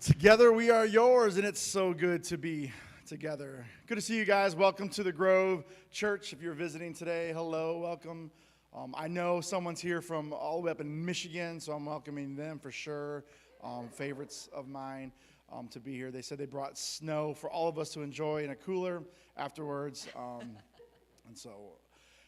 Together we are yours, and it's so good to be together. Good to see you guys. Welcome to the Grove Church. If you're visiting today, hello, welcome. I know someone's here from all the way up in Michigan, so I'm welcoming them for sure. Favorites of mine to be here. They said they brought snow for all of us to enjoy in a cooler afterwards. And so,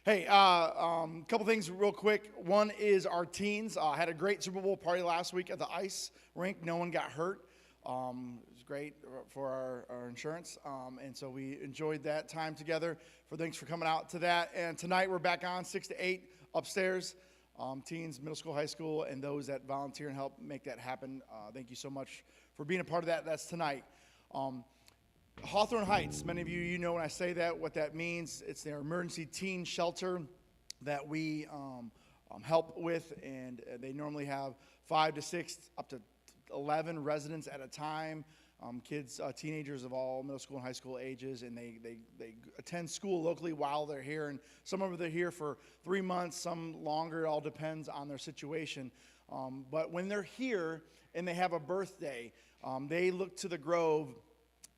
hey, couple things real quick. One is our teens had a great Super Bowl party last week at the ice rink. No one got hurt. It was great for our insurance, and so we enjoyed that time together. Thanks for coming out to that. And tonight we're back on 6 to 8 upstairs, teens, middle school, high school, and those that volunteer and help make that happen. Thank you so much for being a part of that. That's tonight. Hawthorne Heights, many of you know when I say that, what that means. It's their emergency teen shelter that we help with, and they normally have 5 to 6, up to 11 residents at a time, kids, teenagers of all middle school and high school ages, and they attend school locally while they're here, and some of them they're here for 3 months, some longer. It all depends on their situation. But when they're here and they have a birthday, they look to the Grove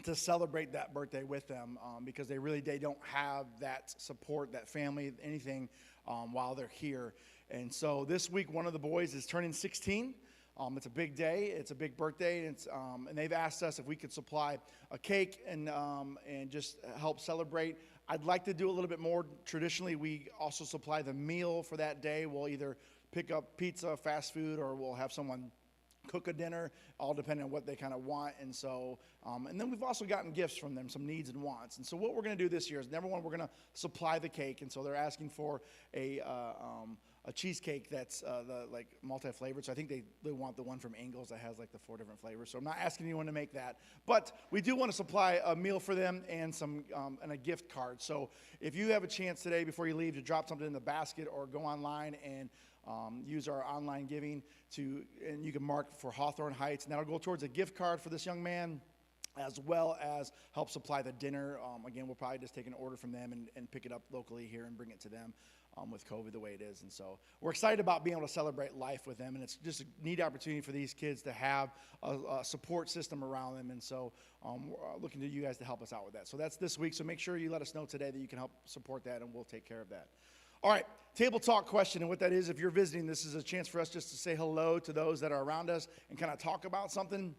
to celebrate that birthday with them, because they don't have that support, that family, anything while they're here. And so this week, one of the boys is turning 16. It's a big day. It's a big birthday. And they've asked us if we could supply a cake and just help celebrate. I'd like to do a little bit more. Traditionally, we also supply the meal for that day. We'll either pick up pizza, fast food, or we'll have someone cook a dinner, all depending on what they kind of want. And so, and then we've also gotten gifts from them, some needs and wants. And so what we're going to do this year is, number one, we're going to supply the cake. And so they're asking for a cheesecake that's like multi-flavored. So I think they want the one from Ingles that has like the 4 different flavors. So I'm not asking anyone to make that, but we do want to supply a meal for them and some and a gift card. So if you have a chance today before you leave to drop something in the basket or go online and use our online giving and you can mark for Hawthorne Heights, and that'll go towards a gift card for this young man, as well as help supply the dinner. Again, we'll probably just take an order from them and pick it up locally here and bring it to them with COVID the way it is. And so we're excited about being able to celebrate life with them, and it's just a neat opportunity for these kids to have a support system around them. And so we're looking to you guys to help us out with that. So that's this week, so make sure you let us know today that you can help support that, and we'll take care of that. All right, table talk question, and what that is, if you're visiting, this is a chance for us just to say hello to those that are around us and kind of talk about something.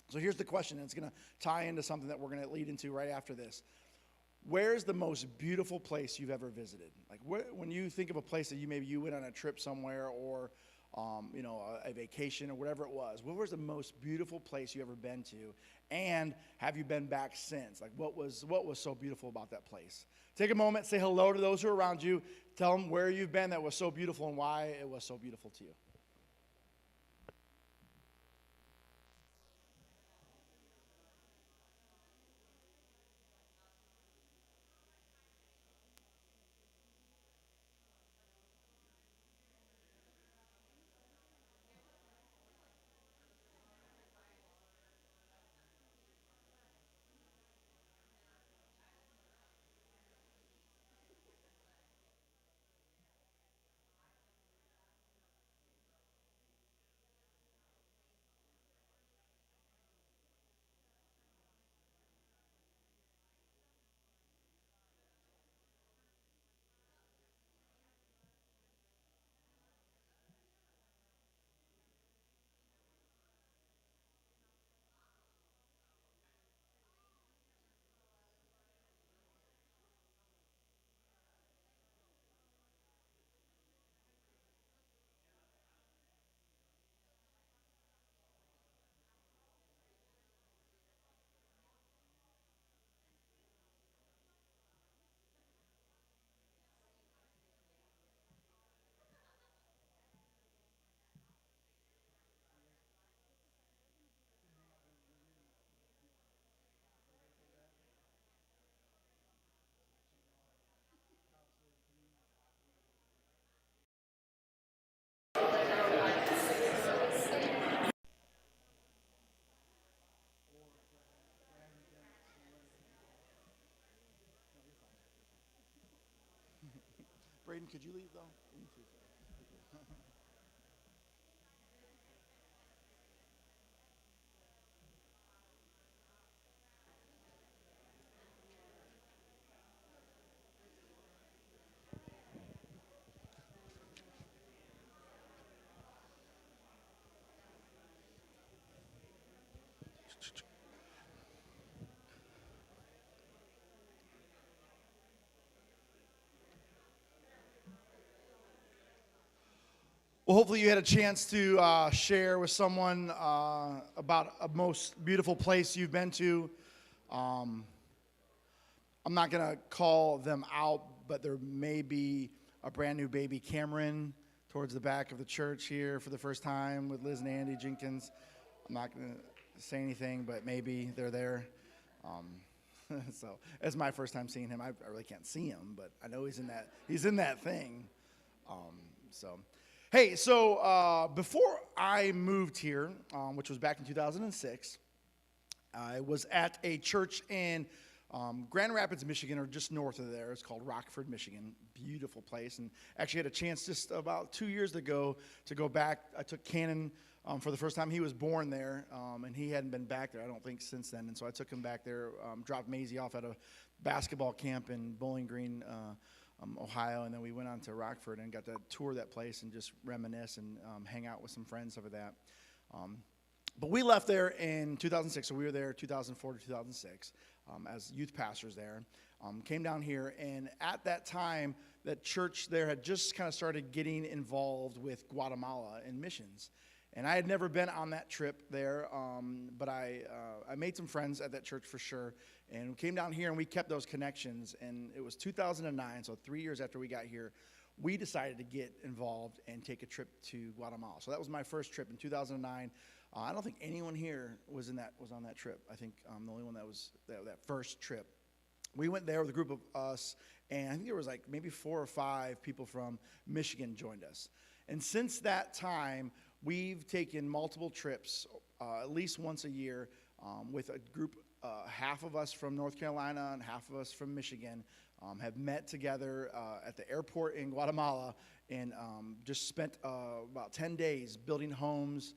So here's the question, and it's going to tie into something that we're going to lead into right after this. Where's the most beautiful place you've ever visited? Like, when you think of a place that maybe you went on a trip somewhere, or a vacation or whatever it was, what was the most beautiful place you ever been to? And have you been back since? Like, what was so beautiful about that place? Take a moment, say hello to those who are around you. Tell them where you've been that was so beautiful and why it was so beautiful to you. Braden, could you leave, though? You too, sir. Well, hopefully you had a chance to share with someone about a most beautiful place you've been to. Um, I'm not going to call them out, but there may be a brand new baby Cameron towards the back of the church here for the first time with Liz and Andy Jenkins. I'm not going to say anything, but maybe they're there. So it's my first time seeing him. I really can't see him, but I know he's in that thing. So, hey, so before I moved here, which was back in 2006, I was at a church in Grand Rapids, Michigan, or just north of there. It's called Rockford, Michigan. Beautiful place. And actually had a chance just about 2 years ago to go back. I took Cannon for the first time. He was born there, and he hadn't been back there, I don't think, since then. And so I took him back there, dropped Maisie off at a basketball camp in Bowling Green, Ohio, and then we went on to Rockford and got to tour that place and just reminisce and hang out with some friends over that. But we left there in 2006, so we were there 2004 to 2006 as youth pastors there. Came down here, and at that time, that church there had just kind of started getting involved with Guatemala and missions. And I had never been on that trip there, but I made some friends at that church for sure. And we came down here, and we kept those connections. And it was 2009, so 3 years after we got here, we decided to get involved and take a trip to Guatemala. So that was my first trip in 2009. I don't think anyone here was on that trip. I think I'm the only one that was that first trip. We went there with a group of us, and I think there was like maybe 4 or 5 people from Michigan joined us. And since that time, we've taken multiple trips, at least once a year, with a group, half of us from North Carolina and half of us from Michigan, have met together at the airport in Guatemala and just spent about 10 days building homes,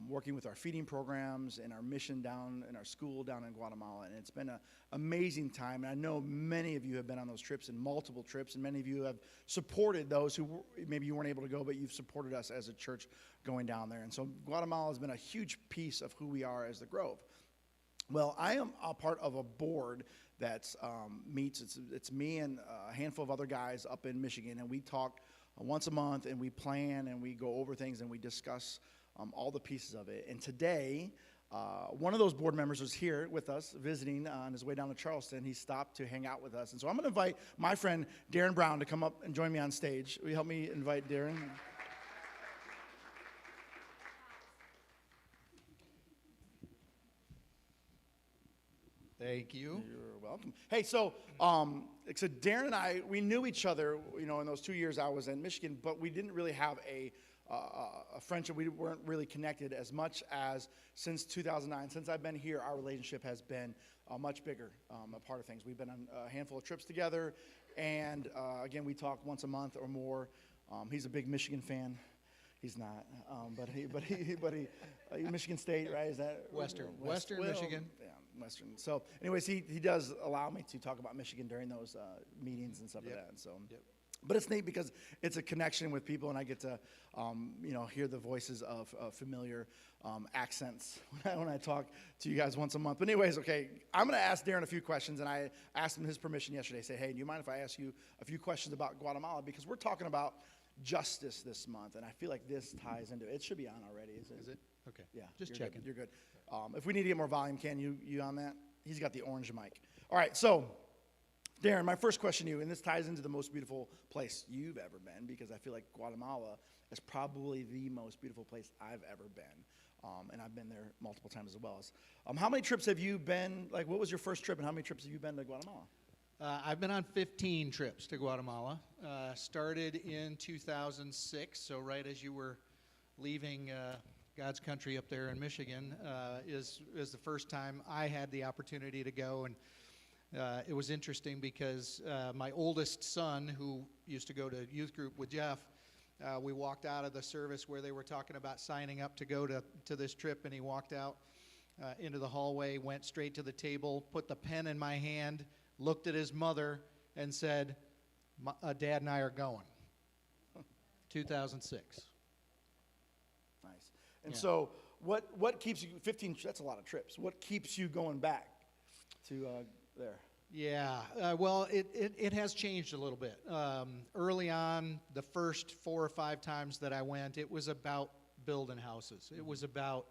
working with our feeding programs and our mission down in our school down in Guatemala. And it's been an amazing time. And I know many of you have been on those trips and multiple trips, and many of you have supported those who maybe you weren't able to go, but you've supported us as a church going down there. And so Guatemala has been a huge piece of who we are as the Grove. Well, I am a part of a board that meets. It's me and a handful of other guys up in Michigan, and we talk once a month, and we plan, and we go over things, and we discuss all the pieces of it. And today, one of those board members was here with us visiting on his way down to Charleston. He stopped to hang out with us. And so I'm going to invite my friend Darren Brown to come up and join me on stage. Will you help me invite Darren? Thank you. You're welcome. Hey, so Darren and I, we knew each other, in those 2 years I was in Michigan, but we didn't really have a friendship. We weren't really connected as much as since 2009. Since I've been here, our relationship has been much bigger, a part of things. We've been on a handful of trips together, and again, we talk once a month or more. He's a big Michigan fan. He's not, but he Michigan State, right? Is that Western well, Michigan? Yeah, Western. So, anyways, he does allow me to talk about Michigan during those meetings and stuff like that. And so. Yep. But it's neat because it's a connection with people, and I get to, hear the voices of familiar accents when I talk to you guys once a month. But anyways, okay, I'm going to ask Darren a few questions, and I asked him his permission yesterday. Say, hey, do you mind if I ask you a few questions about Guatemala? Because we're talking about justice this month, and I feel like this ties into it. It should be on already, is it? Is it? Okay. Yeah. Just you're checking. Good. You're good. If we need to get more volume, Ken, you on that? He's got the orange mic. All right, so Darren, my first question to you, and this ties into the most beautiful place you've ever been, because I feel like Guatemala is probably the most beautiful place I've ever been, and I've been there multiple times as well. How many trips have you been, like what was your first trip, and how many trips have you been to Guatemala? I've been on 15 trips to Guatemala. Started in 2006, so right as you were leaving God's country up there in Michigan is the first time I had the opportunity to go. And It was interesting because my oldest son, who used to go to youth group with Jeff, we walked out of the service where they were talking about signing up to go to this trip, and he walked out into the hallway, went straight to the table, put the pen in my hand, looked at his mother, and said, Dad and I are going. 2006. Nice. And Yeah. so what keeps you, 15, that's a lot of trips. What keeps you going back to there? Yeah, well, it has changed a little bit. Early on, the first 4 or 5 times that I went, it was about building houses. It was about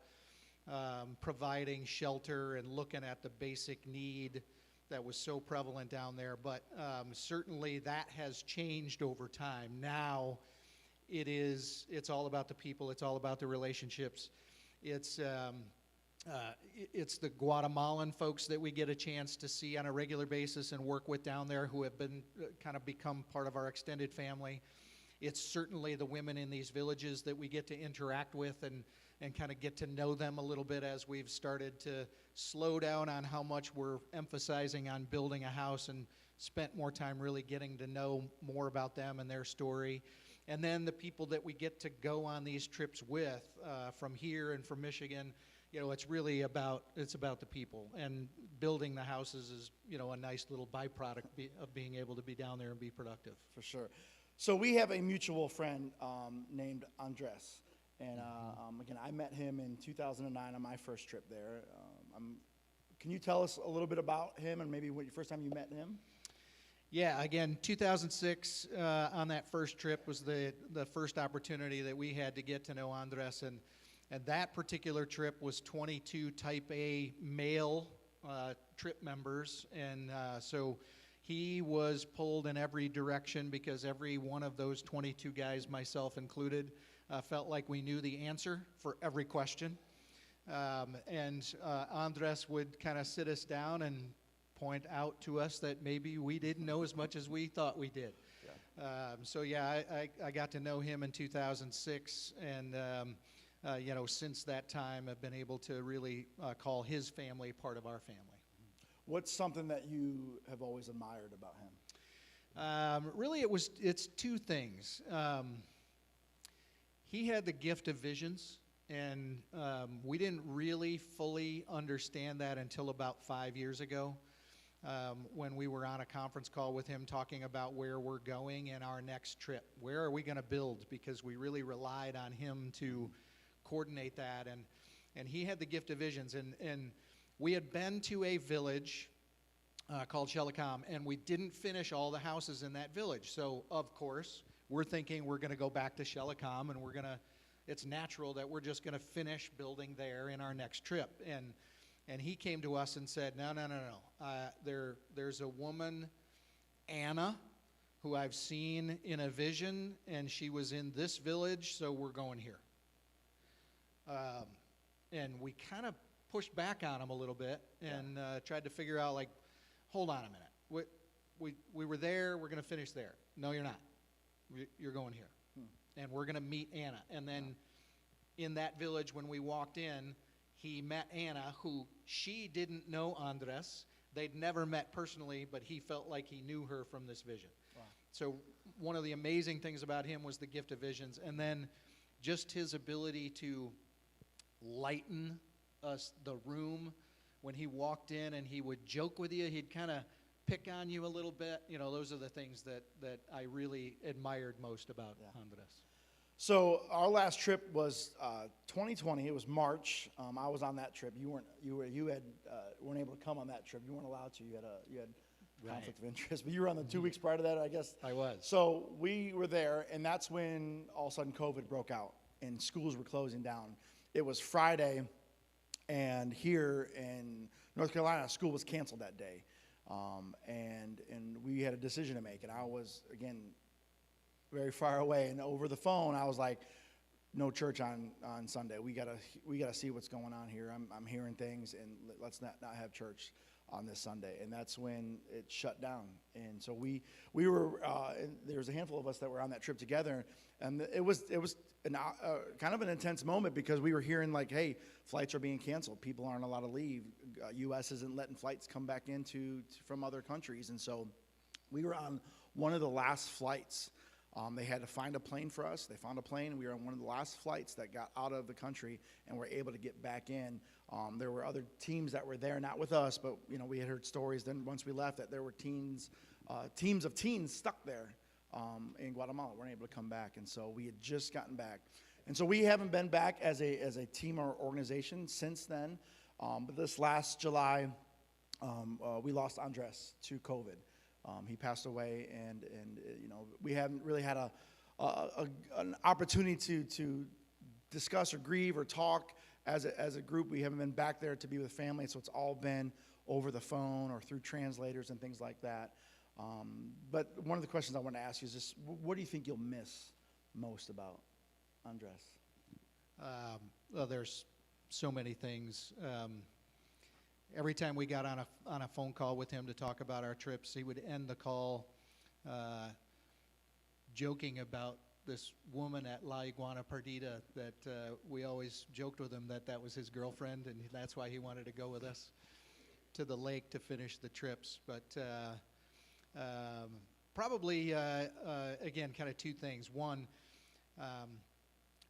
providing shelter and looking at the basic need that was so prevalent down there. But certainly that has changed over time. Now it's all about the people. It's all about the relationships. It's the Guatemalan folks that we get a chance to see on a regular basis and work with down there, who have been kind of become part of our extended family. It's certainly the women in these villages that we get to interact with and kind of get to know them a little bit as we've started to slow down on how much we're emphasizing on building a house and spent more time really getting to know more about them and their story. And then the people that we get to go on these trips with from here and from Michigan. It's really about the people, and building the houses is, a nice little byproduct of being able to be down there and be productive. For sure. So we have a mutual friend named Andres, and again, I met him in 2009 on my first trip there. Can you tell us a little bit about him and maybe what your first time you met him? Yeah, again, 2006 on that first trip was the first opportunity that we had to get to know Andres, and that particular trip was 22 Type A male trip members, and so he was pulled in every direction because every one of those 22 guys, myself included, felt like we knew the answer for every question. And Andres would kind of sit us down and point out to us that maybe we didn't know as much as we thought we did. Yeah. I got to know him in 2006, and since that time, I've been able to really call his family part of our family. What's something that you have always admired about him? Really, it's 2 things. He had the gift of visions, and we didn't really fully understand that until about 5 years ago, when we were on a conference call with him talking about where we're going in our next trip. Where are we going to build? Because we really relied on him to coordinate that, and he had the gift of visions, and we had been to a village called Shelikam, and we didn't finish all the houses in that village. So of course we're thinking we're going to go back to Shelikam, and it's natural that we're just going to finish building there in our next trip. And he came to us and said, no. There's a woman, Anna, who I've seen in a vision, and she was in this village, so we're going here. And we kind of pushed back on him a little bit and tried to figure out, like, hold on a minute. We were there. We're going to finish there. No, you're not. You're going here. And we're going to meet Anna. And then in that village, when we walked in, he met Anna, who she didn't know Andres. They'd never met personally, but he felt like he knew her from this vision. Wow. So one of the amazing things about him was the gift of visions, and then just his ability to lighten the room. When he walked in and he would joke with you, he'd kind of pick on you a little bit. Those are the things that I really admired most about Andres. So our last trip was 2020. It was March. I was on that trip. You weren't able to come on that trip. You weren't allowed to. You had conflict of interest. But you were on the 2 weeks prior to that, I guess. I was. So we were there, and that's when all of a sudden COVID broke out and schools were closing down. It was Friday, and here in North Carolina, school was canceled that day, and we had a decision to make. And I was, again, very far away, and over the phone, I was like, "No church on Sunday. We gotta see what's going on here. I'm hearing things, and let's not have church." on this Sunday, and that's when it shut down. And so we were and there was a handful of us that were on that trip together, and it was kind of an intense moment because we were hearing like, hey, flights are being canceled, people aren't allowed to leave, U.S. isn't letting flights come back from other countries, and so we were on one of the last flights. They had to find a plane for us. They found a plane, and we were on one of the last flights that got out of the country and were able to get back in. There were other teams that were there, not with us, but we had heard stories then once we left that there were teams of teens stuck there in Guatemala, weren't able to come back, and so we had just gotten back. And so we haven't been back as a team or organization since then. But this last July, we lost Andres to COVID. He passed away, and we haven't really had an opportunity to discuss or grieve or talk as a group. We haven't been back there to be with family, so it's all been over the phone or through translators and things like that. But one of the questions I want to ask you is just, what do you think you'll miss most about Andres? Well, there's so many things. Every time we got on a phone call with him to talk about our trips, he would end the call joking about this woman at La Iguana Perdida that we always joked with him that was his girlfriend, and that's why he wanted to go with us to the lake to finish the trips. But probably, again, kind of two things. One,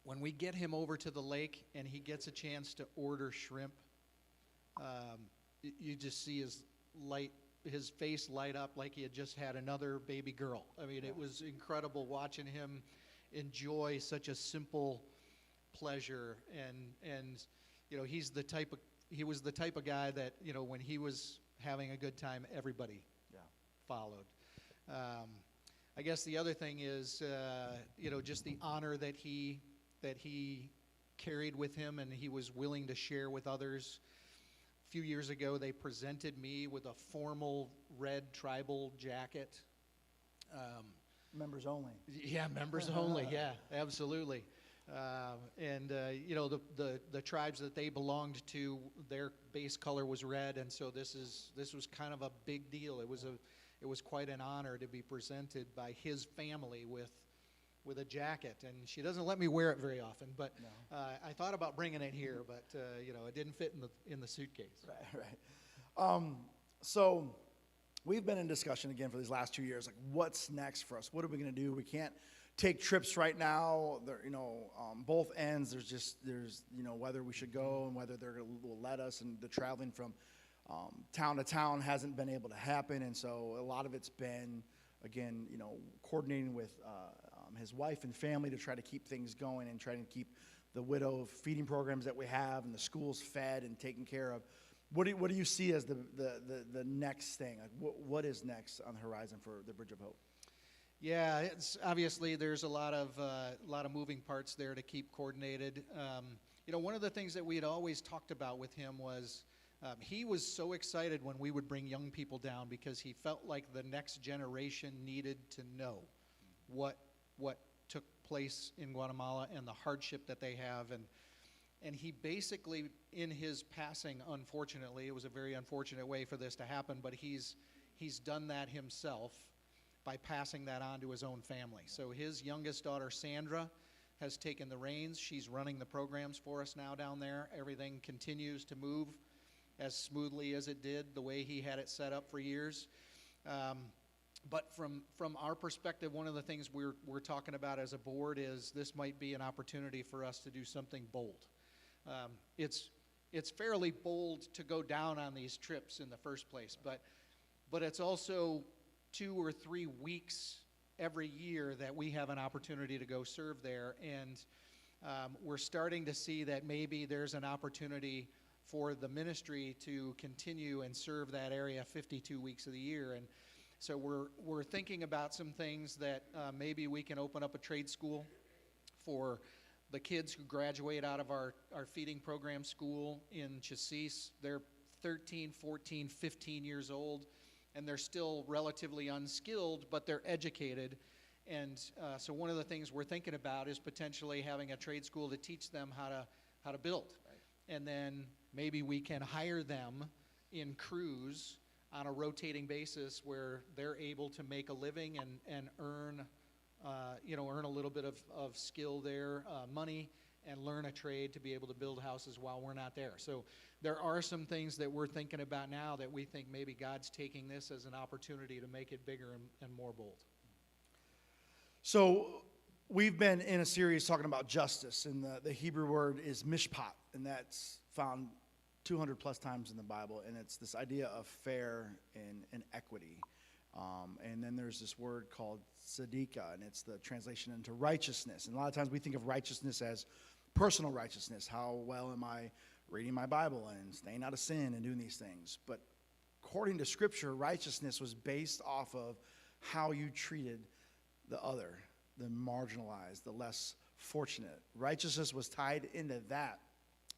when we get him over to the lake and he gets a chance to order shrimp, you just see his face light up like he had just had another baby girl. I mean, it was incredible watching him enjoy such a simple pleasure, and he was the type of guy that when he was having a good time, everybody followed. I guess the other thing is just the honor that he carried with him, and he was willing to share with others. A few years ago, they presented me with a formal red tribal jacket. Members only. Yeah, members only. Yeah, absolutely. The tribes that they belonged to, their base color was red, and so this was kind of a big deal. It was quite an honor to be presented by his family with a jacket, and she doesn't let me wear it very often. But no. I thought about bringing it here, but it didn't fit in the suitcase. Right. So we've been in discussion again for these last 2 years. Like, what's next for us? What are we going to do? We can't take trips right now. There, both ends. There's whether we should go and whether will let us, and the traveling from town to town hasn't been able to happen, and so a lot of it's been again, coordinating with his wife and family to try to keep things going and trying to keep the widow feeding programs that we have and the schools fed and taken care of. What do you see as the next thing? Like, what is next on the horizon for the Bridge of Hope? Yeah, it's obviously there's a lot of moving parts there to keep coordinated. One of the things that we had always talked about with him was he was so excited when we would bring young people down because he felt like the next generation needed to know what took place in Guatemala and the hardship that they have. And he basically, in his passing, unfortunately, it was a very unfortunate way for this to happen, but he's done that himself by passing that on to his own family. So his youngest daughter, Sandra, has taken the reins. She's running the programs for us now down there. Everything continues to move as smoothly as it did, the way he had it set up for years. But from our perspective, one of the things we're talking about as a board is this might be an opportunity for us to do something bold. It's fairly bold to go down on these trips in the first place, but it's also 2 or 3 weeks every year that we have an opportunity to go serve there, and we're starting to see that maybe there's an opportunity for the ministry to continue and serve that area 52 weeks of the year. And so we're thinking about some things that maybe we can open up a trade school for the kids who graduate out of our feeding program school in Chassis. They're 13, 14, 15 years old, and they're still relatively unskilled, but they're educated. And so one of the things we're thinking about is potentially having a trade school to teach them how to build. Right. And then maybe we can hire them in crews on a rotating basis where they're able to make a living and earn, earn a little bit of skill there, money, and learn a trade to be able to build houses while we're not there. So there are some things that we're thinking about now that we think maybe God's taking this as an opportunity to make it bigger and more bold. So we've been in a series talking about justice, and the Hebrew word is mishpat, and that's found 200 plus times in the Bible, and it's this idea of fair and equity. And then there's this word called tzedakah, and it's the translation into righteousness. And a lot of times we think of righteousness as personal righteousness. How well am I reading my Bible and staying out of sin and doing these things? But according to Scripture, righteousness was based off of how you treated the other, the marginalized, the less fortunate. Righteousness was tied into that.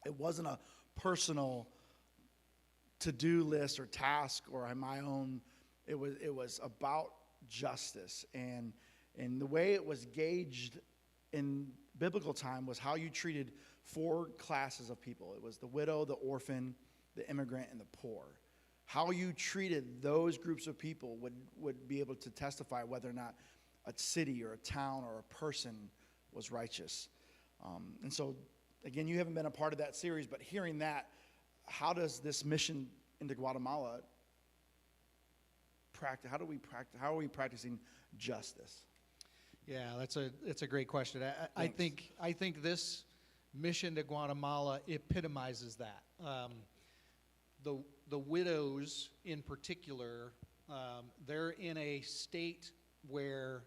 It wasn't a personal to-do list or task or my own. It was about justice. And the way it was gauged in biblical time was how you treated four classes of people. It was the widow, the orphan, the immigrant, and the poor. How you treated those groups of people would be able to testify whether or not a city or a town or a person was righteous. And so, again, you haven't been a part of that series, but hearing that, how does this mission into Guatemala practice? How are we practicing justice? Yeah, that's a great question. I think this mission to Guatemala epitomizes that. The widows in particular, they're in a state where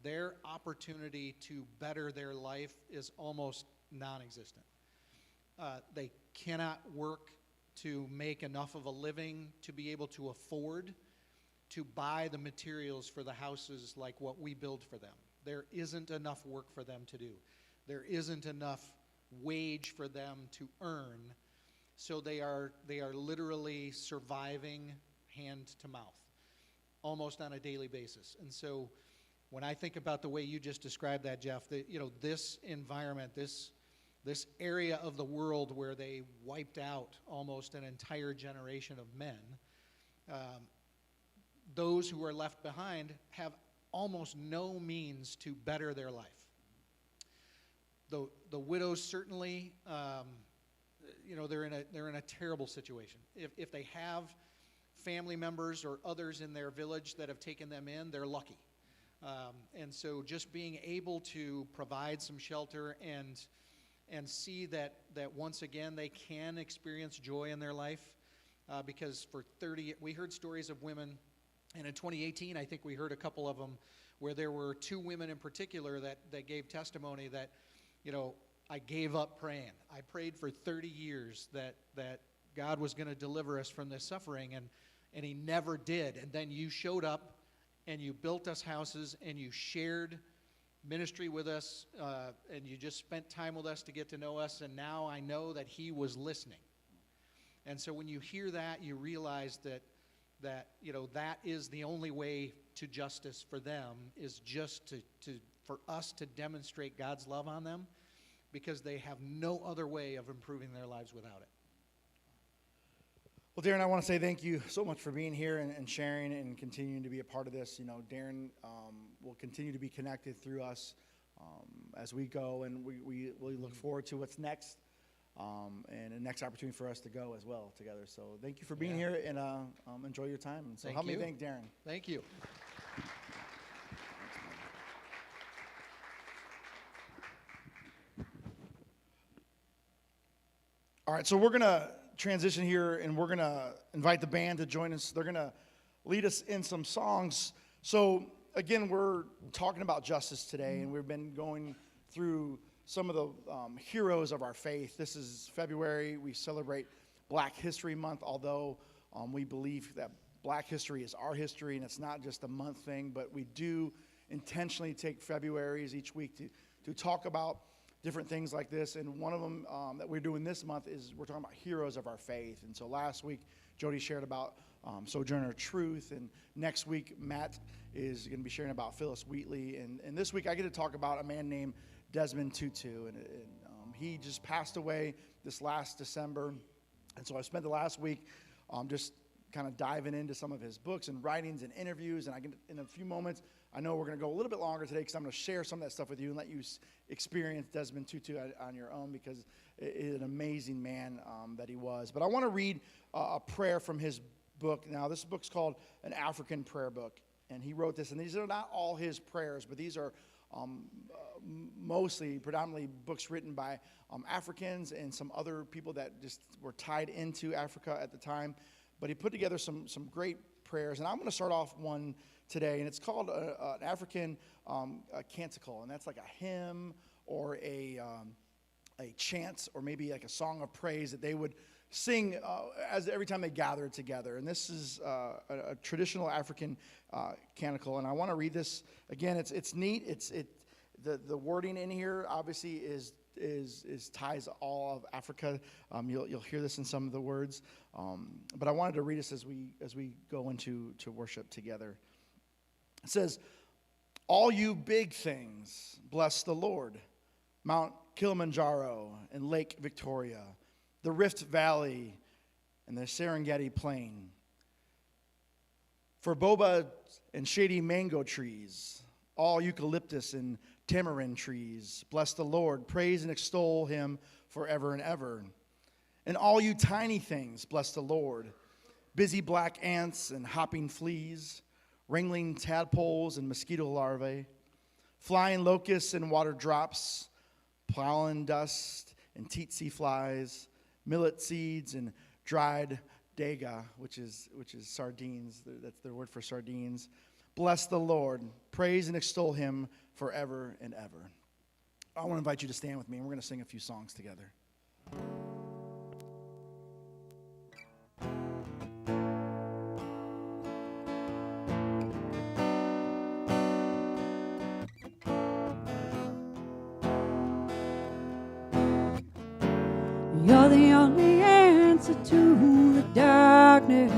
their opportunity to better their life is almost non-existent. They cannot work to make enough of a living to be able to afford to buy the materials for the houses like what we build for them. There isn't enough work for them to do. There isn't enough wage for them to earn. So they are literally surviving hand to mouth, almost on a daily basis. And so when I think about the way you just described that, Jeff, this environment, this area of the world where they wiped out almost an entire generation of men, those who are left behind have almost no means to better their life. The widows certainly, they're in a terrible situation. If they have family members or others in their village that have taken them in, they're lucky. And so just being able to provide some shelter and see that once again they can experience joy in their life, because for 30, we heard stories of women, and in 2018 I think we heard a couple of them where there were two women in particular that gave testimony that, I gave up praying. I prayed for 30 years that God was going to deliver us from this suffering, and he never did. And then you showed up and you built us houses and you shared ministry with us, and you just spent time with us to get to know us, and now I know that he was listening. And so when you hear that, you realize that that is the only way to justice for them, is just for us to demonstrate God's love on them, because they have no other way of improving their lives without it. Well, Darren, I want to say thank you so much for being here and sharing and continuing to be a part of this. Darren will continue to be connected through us as we go, and we look forward to what's next, and a next opportunity for us to go as well together. So thank you for being here, and enjoy your time. And so help me thank Darren. Thank you. All right, so we're going to transition here, and we're going to invite the band to join us. They're going to lead us in some songs. So, again, we're talking about justice today, and we've been going through some of the heroes of our faith. This is February. We celebrate Black History Month, although we believe that Black history is our history, and it's not just a month thing, but we do intentionally take Februaries each week to talk about different things like this. And one of them that we're doing this month is we're talking about heroes of our faith. And so last week, Jody shared about Sojourner Truth, and next week, Matt is going to be sharing about Phyllis Wheatley. And this week, I get to talk about a man named Desmond Tutul, and he just passed away this last December. And so I spent the last week just kind of diving into some of his books and writings and interviews. And in a few moments, I know we're going to go a little bit longer today because I'm going to share some of that stuff with you and let you experience Desmond Tutu on your own, because is an amazing man that he was. But I want to read a prayer from his book. Now, this book's called An African Prayer Book, and he wrote this. And these are not all his prayers, but these are predominantly books written by Africans and some other people that just were tied into Africa at the time. But he put together some great prayers, and I'm going to start off one today, and it's called an African canticle, and that's like a hymn or a chant or maybe like a song of praise that they would sing as every time they gathered together. And this is a traditional African canticle, and I want to read this again. It's neat. The wording in here obviously is ties all of Africa. You'll hear this in some of the words, but I wanted to read this as we go into worship together. It says, "All you big things, bless the Lord. Mount Kilimanjaro and Lake Victoria, the Rift Valley and the Serengeti Plain. For boba and shady mango trees, all eucalyptus and tamarind trees, bless the Lord. Praise and extol him forever and ever. And all you tiny things, bless the Lord. Busy black ants and hopping fleas, wrangling tadpoles and mosquito larvae, flying locusts and water drops, pollen dust and tsetse flies, millet seeds and dried daga, which is sardines. That's their word for sardines. Bless the Lord. Praise and extol him forever and ever." I want to invite you to stand with me, and we're going to sing a few songs together. You're the only answer to the darkness.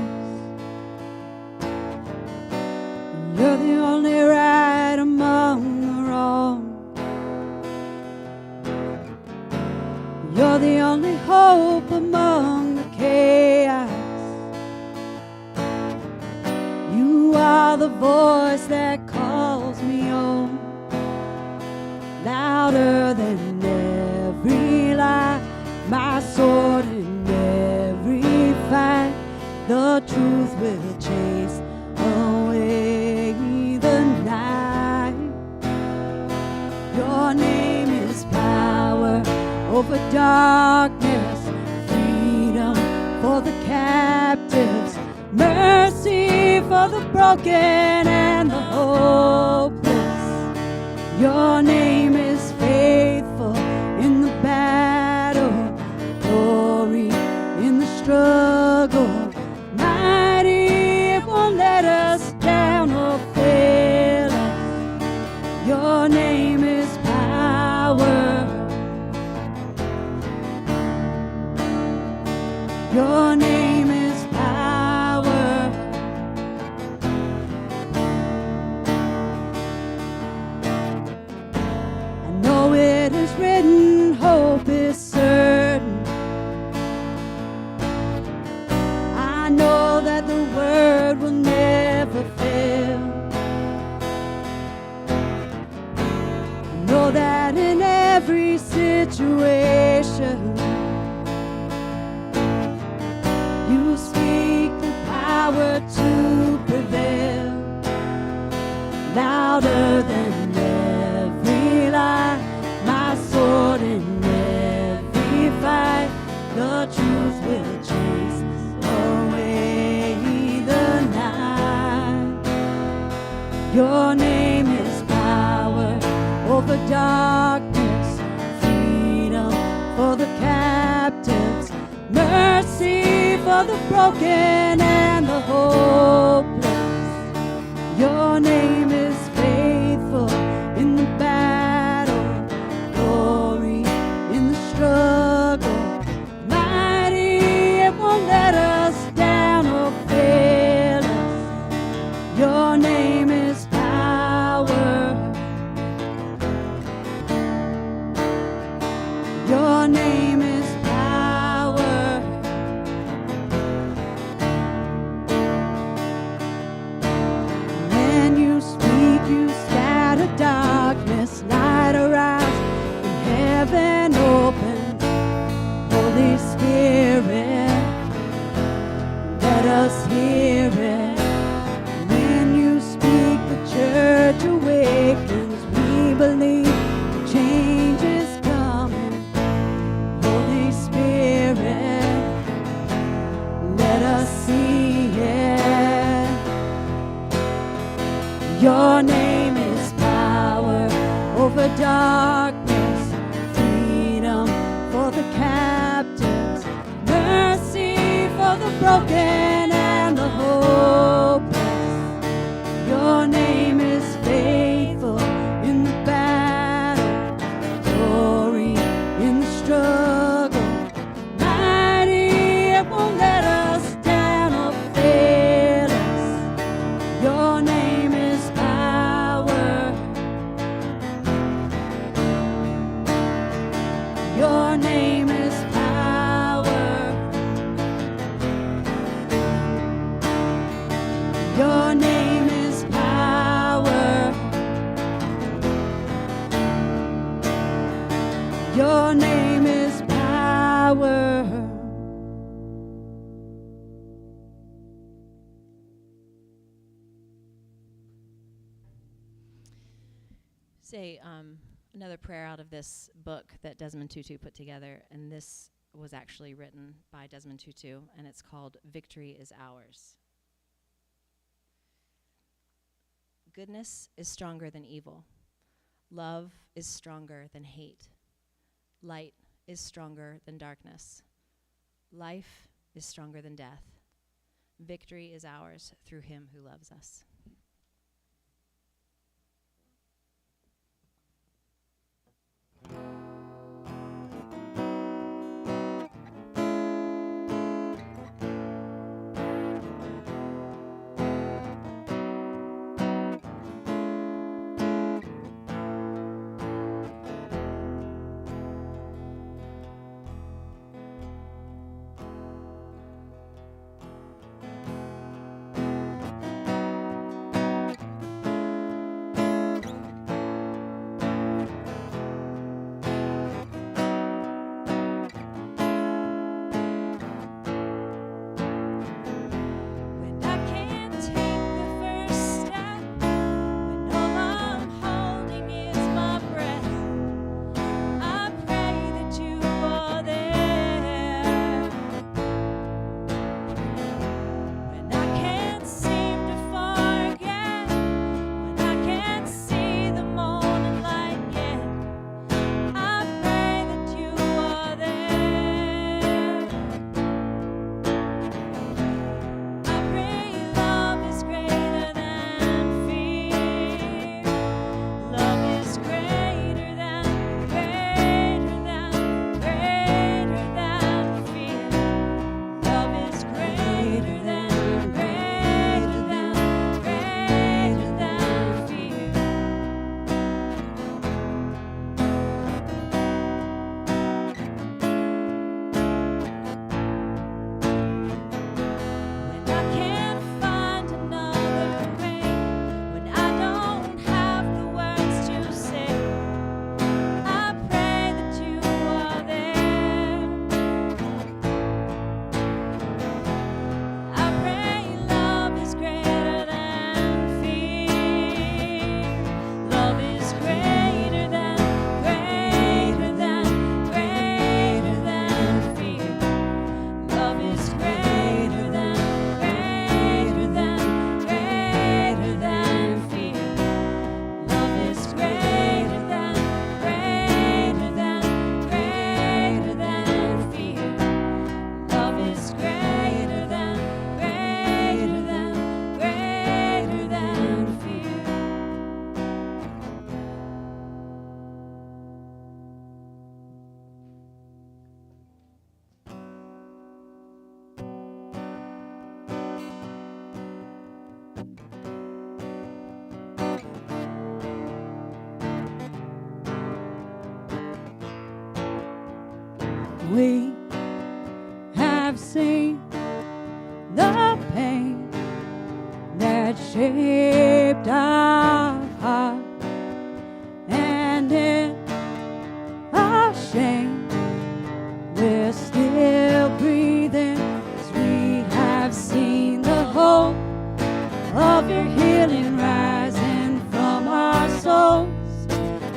You're the only right among the wrong. You're the only hope among the chaos. You are the voice that calls me home, louder than every lie. My sword in every fight, the truth will chase away the night. Your name is power over darkness, freedom for the captives, mercy for the broken and the hopeless. Your name is faithful in the battle, glory in the struggle, mighty, it won't let us down or fail us. Your name is power. Your name is power. I know it is written, hope is certain. I know that the word will never fail. I know that in every situation you speak the power to prevail, louder than every lie, my sword in every fight, the truth will chase away the night. Your name is power over darkness, freedom for the captives, mercy for the broken and the hopeless. Your name is faithful in the battle, glory in the struggle, mighty, it won't let us down or fail us. Your name is power. Your name is power. You scatter darkness, light arise, and heaven opens. Holy Spirit, let us hear it. When you speak, the church awakens. We believe the change is coming. Holy Spirit, let us see it. Your name is power over darkness, freedom for the captives, mercy for the broken and the hopeless. Your name is faithful in the battle, glory in the struggle, mighty, it won't let us down or fail us. Your name is power. Your name is power. Your name is power. Your name is power. Say another prayer out of this book that Desmond Tutu put together, and this was actually written by Desmond Tutu, and it's called Victory is Ours. Goodness is stronger than evil. Love is stronger than hate. Light is stronger than darkness. Life is stronger than death. Victory is ours through him who loves us. We have seen the pain that shaped our hearts. healing rising from our souls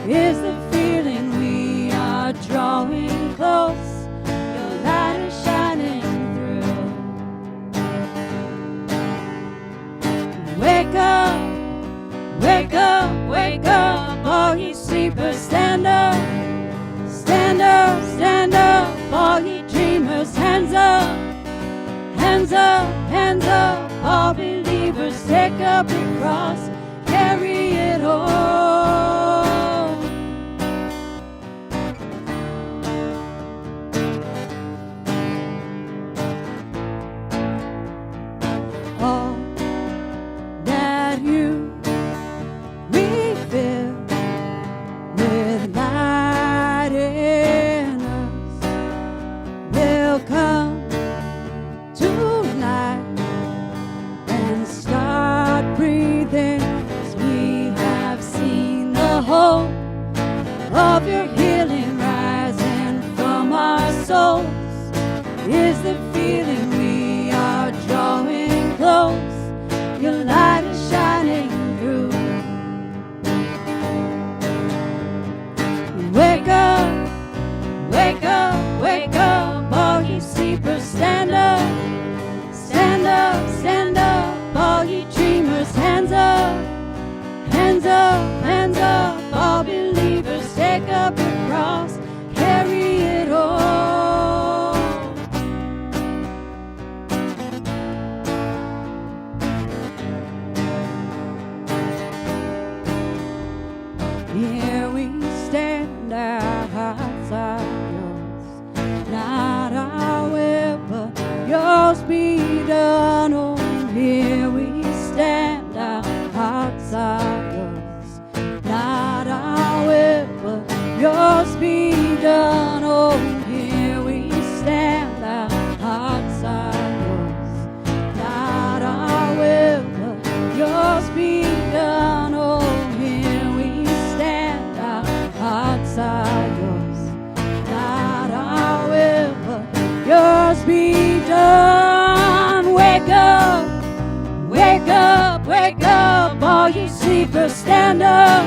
is the feeling we are drawing close. Your light is shining through. Wake up, wake up, wake up, all ye sleepers, stand up. Stand up, stand up, all ye dreamers, hands up. Hands up, hands up, all believers, take up your cross, carry it all. All that you refill with light in us will come to life and start breathing, 'cause we have seen the hope of your healing rising from our souls is the feeling we are drawing close. Your light is shining through. Wake up, wake up, wake up, all ye sleepers, stand up. Stand up, stand up, all ye dreamers, hands up. Hands up, hands up, all believers, take up your cross, carry it all. Here we stand, our hearts are yours, not our will, but yours be done. Oh, here we stand, our hearts are yours, not our will, but yours be done. Oh, here we stand, our hearts are yours, not our will, but yours be done. Oh, here we stand, our hearts are yours, not our will, but yours be done. Wake up, wake up, wake up, all you sleepers, stand up.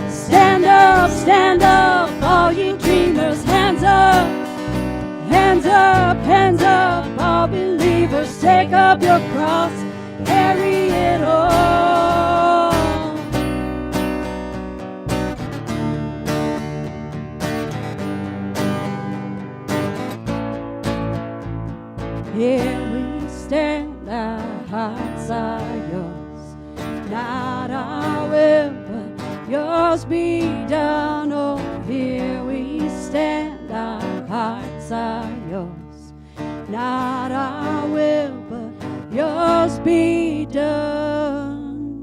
Stand up, stand up, all ye dreamers, hands up. Hands up, hands up, all believers, take up your cross, carry it all. Here we stand, our hearts are yours, not our will, but yours be done. Oh, here we stand, our hearts are yours, not our will, but yours be done.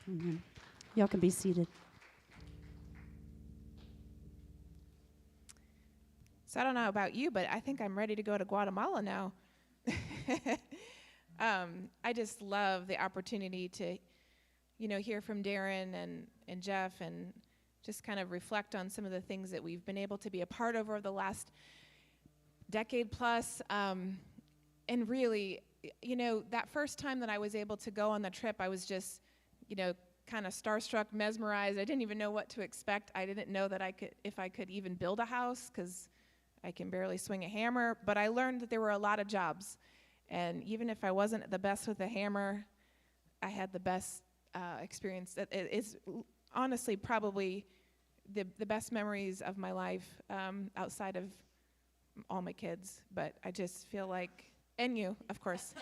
Amen. Y'all can be seated. So I don't know about you, but I think I'm ready to go to Guatemala now. I just love the opportunity to, hear from Darren and Jeff and just kind of reflect on some of the things that we've been able to be a part of over the last decade plus. And really, that first time that I was able to go on the trip, I was just, kind of starstruck, mesmerized. I didn't even know what to expect. I didn't know that if I could even build a house, because I can barely swing a hammer, but I learned that there were a lot of jobs. And even if I wasn't the best with a hammer, I had the best experience. That is honestly probably the best memories of my life, outside of all my kids. But I just feel like, and you, of course.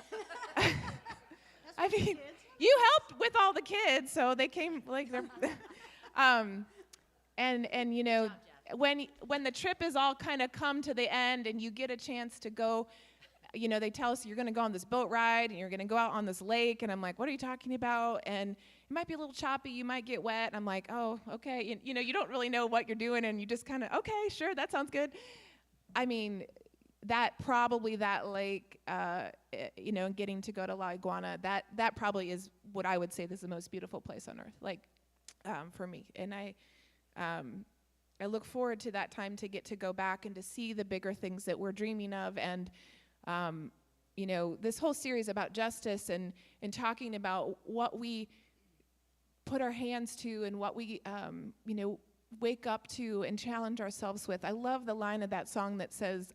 I mean, you helped with all the kids, so they came like they're. And when the trip is all kind of come to the end and you get a chance to go, they tell us you're going to go on this boat ride and you're going to go out on this lake. And I'm like, what are you talking about? And it might be a little choppy. You might get wet. And I'm like, oh, okay. You don't really know what you're doing. And you just kind of, okay, sure, that sounds good. I mean, that lake, getting to go to La Iguana, that probably is what I would say is the most beautiful place on earth, like, for me. And I look forward to that time to get to go back and to see the bigger things that we're dreaming of. And this whole series about justice and talking about what we put our hands to and what we, wake up to and challenge ourselves with. I love the line of that song that says,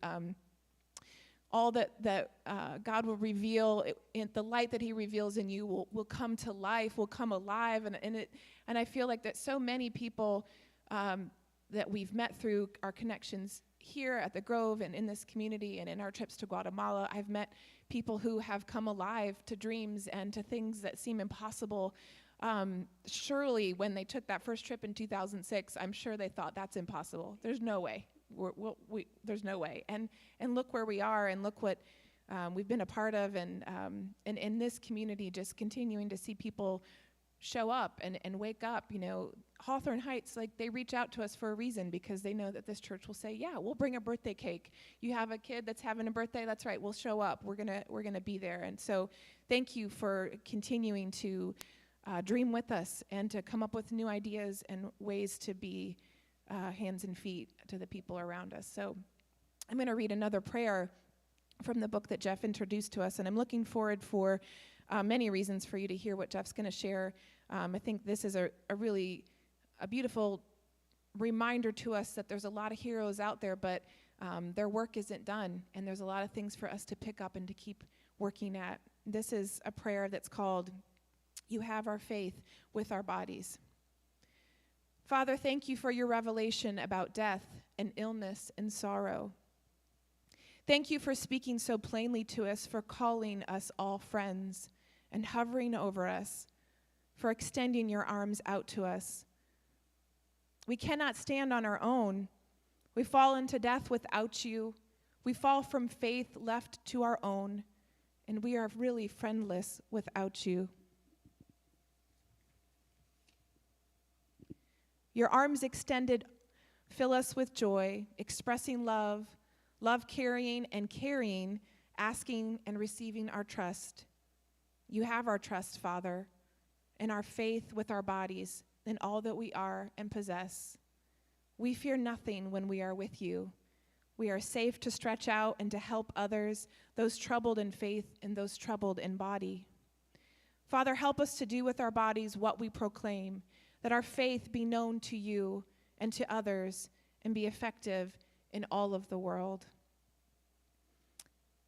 all that God will reveal, the light that he reveals in you will come to life, will come alive. And I feel like that so many people that we've met through our connections here at the Grove and in this community and in our trips to Guatemala, I've met people who have come alive to dreams and to things that seem impossible. Surely when they took that first trip in 2006, I'm sure they thought that's impossible. There's no way. There's no way. And look where we are, and look what we've been a part of, and in this community, just continuing to see people show up and wake up. Hawthorne Heights, like, they reach out to us for a reason, because they know that this church will say, yeah, we'll bring a birthday cake. You have a kid that's having a birthday, that's right, we'll show up. We're gonna be there. And so thank you for continuing to dream with us and to come up with new ideas and ways to be hands and feet to the people around us. So I'm going to read another prayer from the book that Jeff introduced to us, and I'm looking forward for many reasons for you to hear what Jeff's going to share. I think this is a really beautiful reminder to us that there's a lot of heroes out there, but their work isn't done, and there's a lot of things for us to pick up and to keep working at. This is a prayer that's called, "You Have Our Faith with Our Bodies." Father, thank you for your revelation about death and illness and sorrow. Thank you for speaking so plainly to us, for calling us all friends and hovering over us, for extending your arms out to us. We cannot stand on our own. We fall into death without you. We fall from faith left to our own, and we are really friendless without you. Your arms extended fill us with joy, expressing love, love carrying and caring, asking and receiving our trust. You have our trust, Father, and our faith with our bodies in all that we are and possess. We fear nothing when we are with you. We are safe to stretch out and to help others, those troubled in faith and those troubled in body. Father, help us to do with our bodies what we proclaim, that our faith be known to you and to others and be effective in all of the world.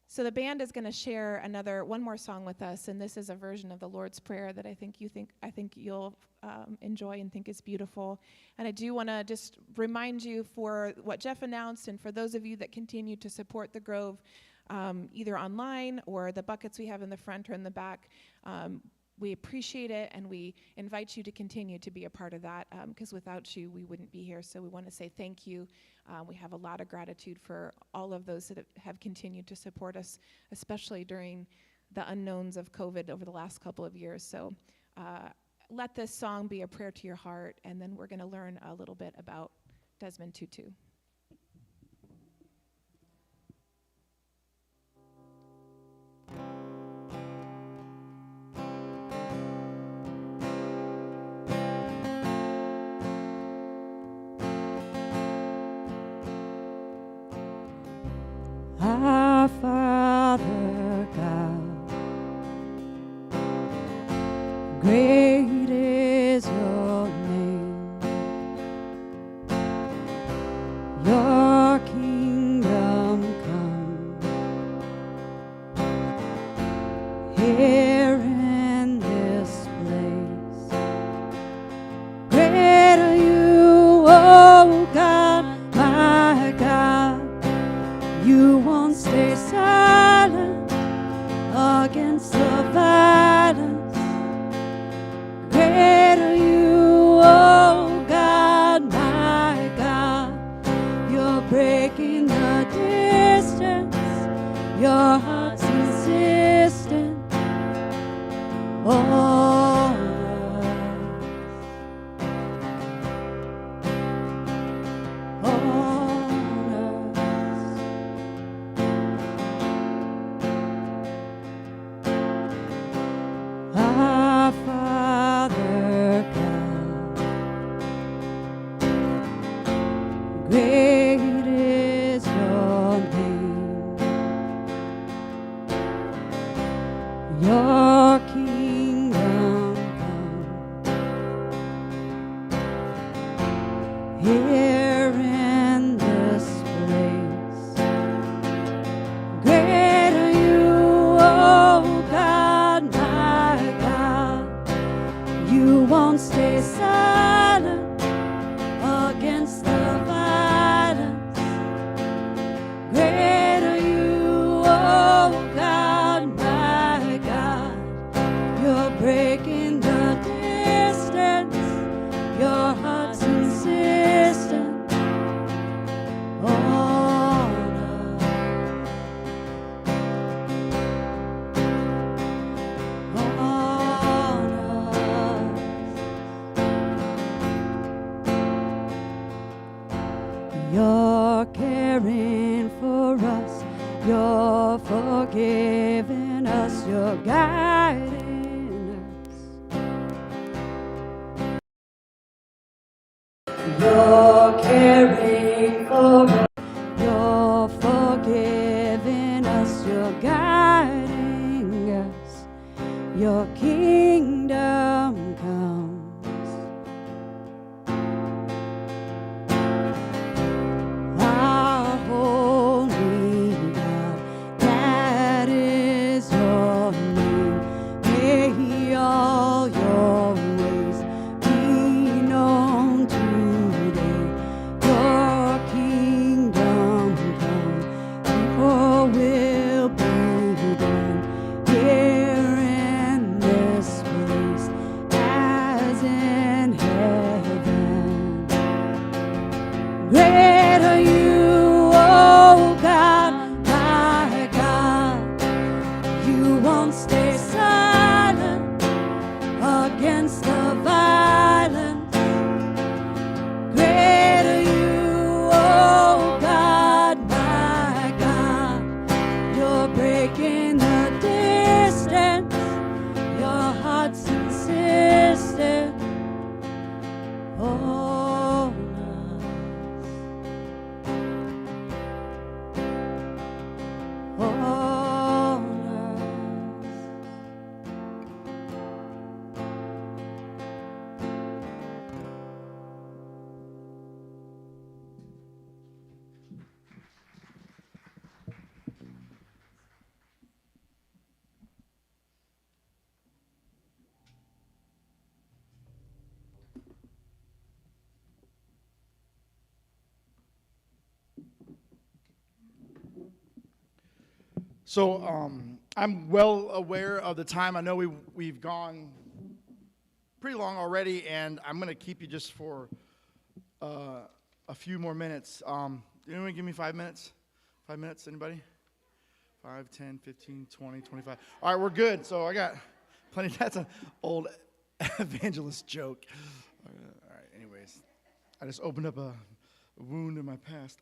So the band is going to share one more song with us, and this is a version of the Lord's Prayer that I think you'll enjoy and think is beautiful. And I do want to just remind you, for what Jeff announced, and for those of you that continue to support the Grove, either online or the buckets we have in the front or in the back. We appreciate it, and we invite you to continue to be a part of that, because without you, we wouldn't be here. So we want to say thank you. We have a lot of gratitude for all of those that have continued to support us, especially during the unknowns of COVID over the last couple of years. So let this song be a prayer to your heart, and then we're going to learn a little bit about Desmond Tutul. Our Father God, great is your name. Your kingdom come here in this place. Great are you, oh God, my God. You won't stay silent against the violence. Great are you, oh God, my God. You're breaking the distance. Your heart's insistent. Oh, Your kingdom come here in this place. Great are you, oh God, my God. You won't stay silent against the violence. Great are you, oh God, my God. You're breaking the distance. Your heart's insistent on us. On us. You're caring for us. You're forgiving us. You're guiding us. You're caring for us. You're forgiving us. You're guiding us. Your kingdom comes. Our holy God, that is your name. May all your ways be known today. Your kingdom come, your will be done here in this place as in heaven. Great are you, oh God, my God. You won't stay silent against the violence. Great are you, oh God, my God. You're breaking the distance. Your heart's insistent on us. On us. So I'm well aware of the time. I know we've gone pretty long already, and I'm going to keep you just for a few more minutes. Anyone give me 5 minutes? 5 minutes, anybody? 5, 10, 15, 20, 25. All right, we're good. So I got plenty. That's an old evangelist joke. All right, anyways. I just opened up a wound in my past.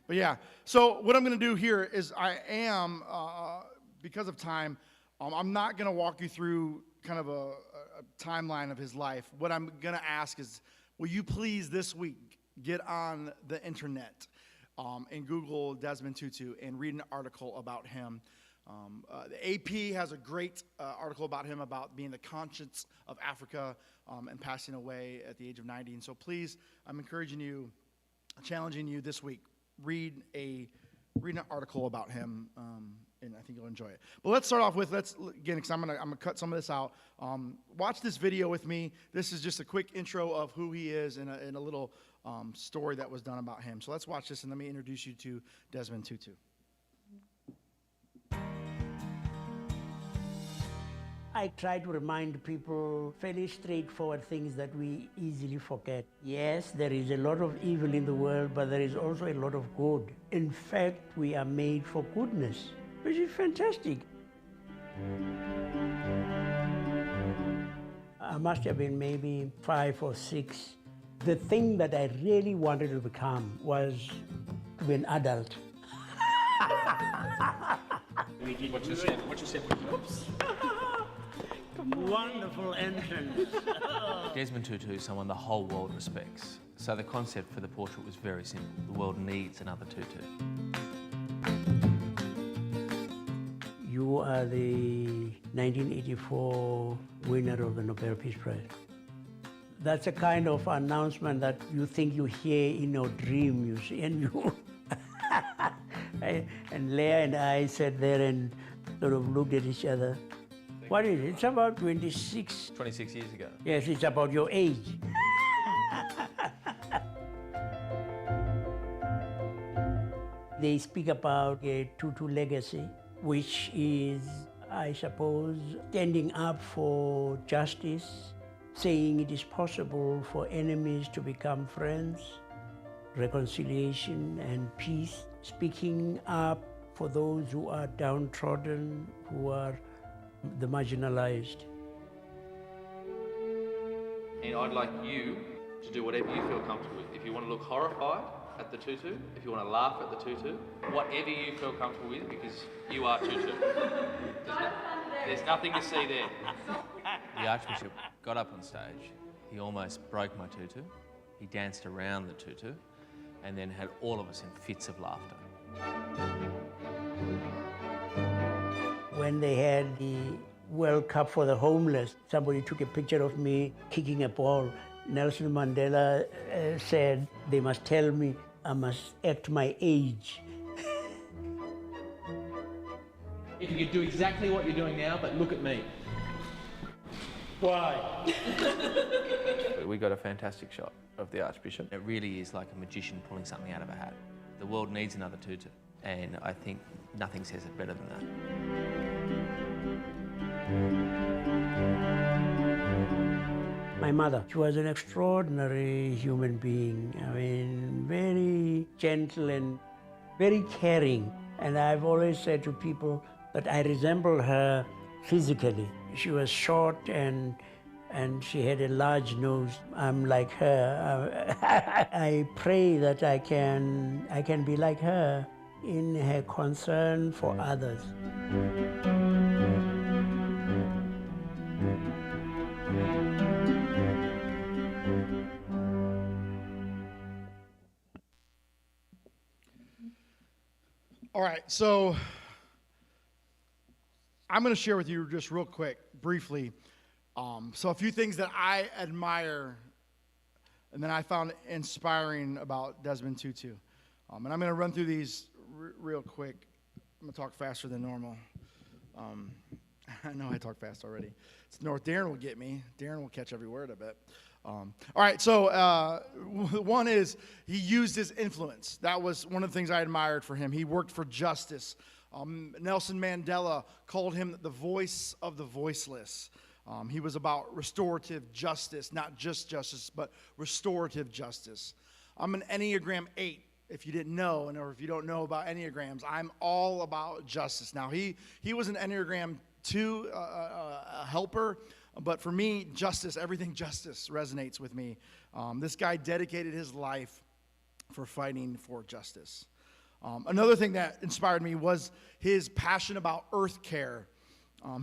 But yeah, so what I'm going to do here is I am, because of time, I'm not going to walk you through kind of a timeline of his life. What I'm going to ask is, will you please this week get on the internet and Google Desmond Tutu and read an article about him. The AP has a great article about him, about being the conscience of Africa and passing away at the age of 90. And so please, I'm encouraging you, challenging you this week, read an article about him, and I think you'll enjoy it. But let's start off with, because I'm gonna cut some of this out. Watch this video with me. This is just a quick intro of who he is and a little story that was done about him. So let's watch this, and let me introduce you to Desmond Tutu. I try to remind people fairly straightforward things that we easily forget. Yes, there is a lot of evil in the world, but there is also a lot of good. In fact, we are made for goodness, which is fantastic. I must have been maybe 5 or 6. The thing that I really wanted to become was to be an adult. What's your step? Oops. Wonderful entrance. Desmond Tutu is someone the whole world respects. So the concept for the portrait was very simple. The world needs another Tutu. you are the 1984 winner of the Nobel Peace Prize. That's a kind of announcement that you think you hear in your dream, you see, and you... And Leah and I sat there and sort of looked at each other. What is it? It's about 26. 26 years ago. Yes, it's about your age. They speak about a Tutul legacy, which is, I suppose, standing up for justice, saying it is possible for enemies to become friends, reconciliation and peace, speaking up for those who are downtrodden, who are the marginalized. And I'd like you to do whatever you feel comfortable with. If you want to look horrified at the tutu, if you want to laugh at the tutu, whatever you feel comfortable with, because you are tutu. There's nothing to see there. The Archbishop got up on stage. He almost broke my tutu. He danced around the tutu and then had all of us in fits of laughter. When they had the World Cup for the homeless, somebody took a picture of me kicking a ball. Nelson Mandela said, they must tell me I must act my age. If you could do exactly what you're doing now, but look at me. Why? We got a fantastic shot of the Archbishop. It really is like a magician pulling something out of a hat. The world needs another tutu, and I think nothing says it better than that. My mother, she was an extraordinary human being. I mean, very gentle and very caring. And I've always said to people that I resemble her physically. She was short and she had a large nose. I'm like her. I pray that I can be like her in her concern for others. All right, so I'm going to share with you just real quick, briefly. So a few things that I admire and then I found inspiring about Desmond Tutu. And I'm going to run through these real quick. I'm going to talk faster than normal. I know I talk fast already. It's North. Darren will get me. Darren will catch every word, I bet. All right, so one is he used his influence. That was one of the things I admired for him. He worked for justice. Nelson Mandela called him the voice of the voiceless. He was about restorative justice, not just justice, but restorative justice. I'm an Enneagram 8. If you didn't know, or if you don't know about Enneagrams, I'm all about justice. Now, he was an Enneagram 2 a helper. But for me, justice, everything justice resonates with me. This guy dedicated his life for fighting for justice. Another thing that inspired me was his passion about earth care.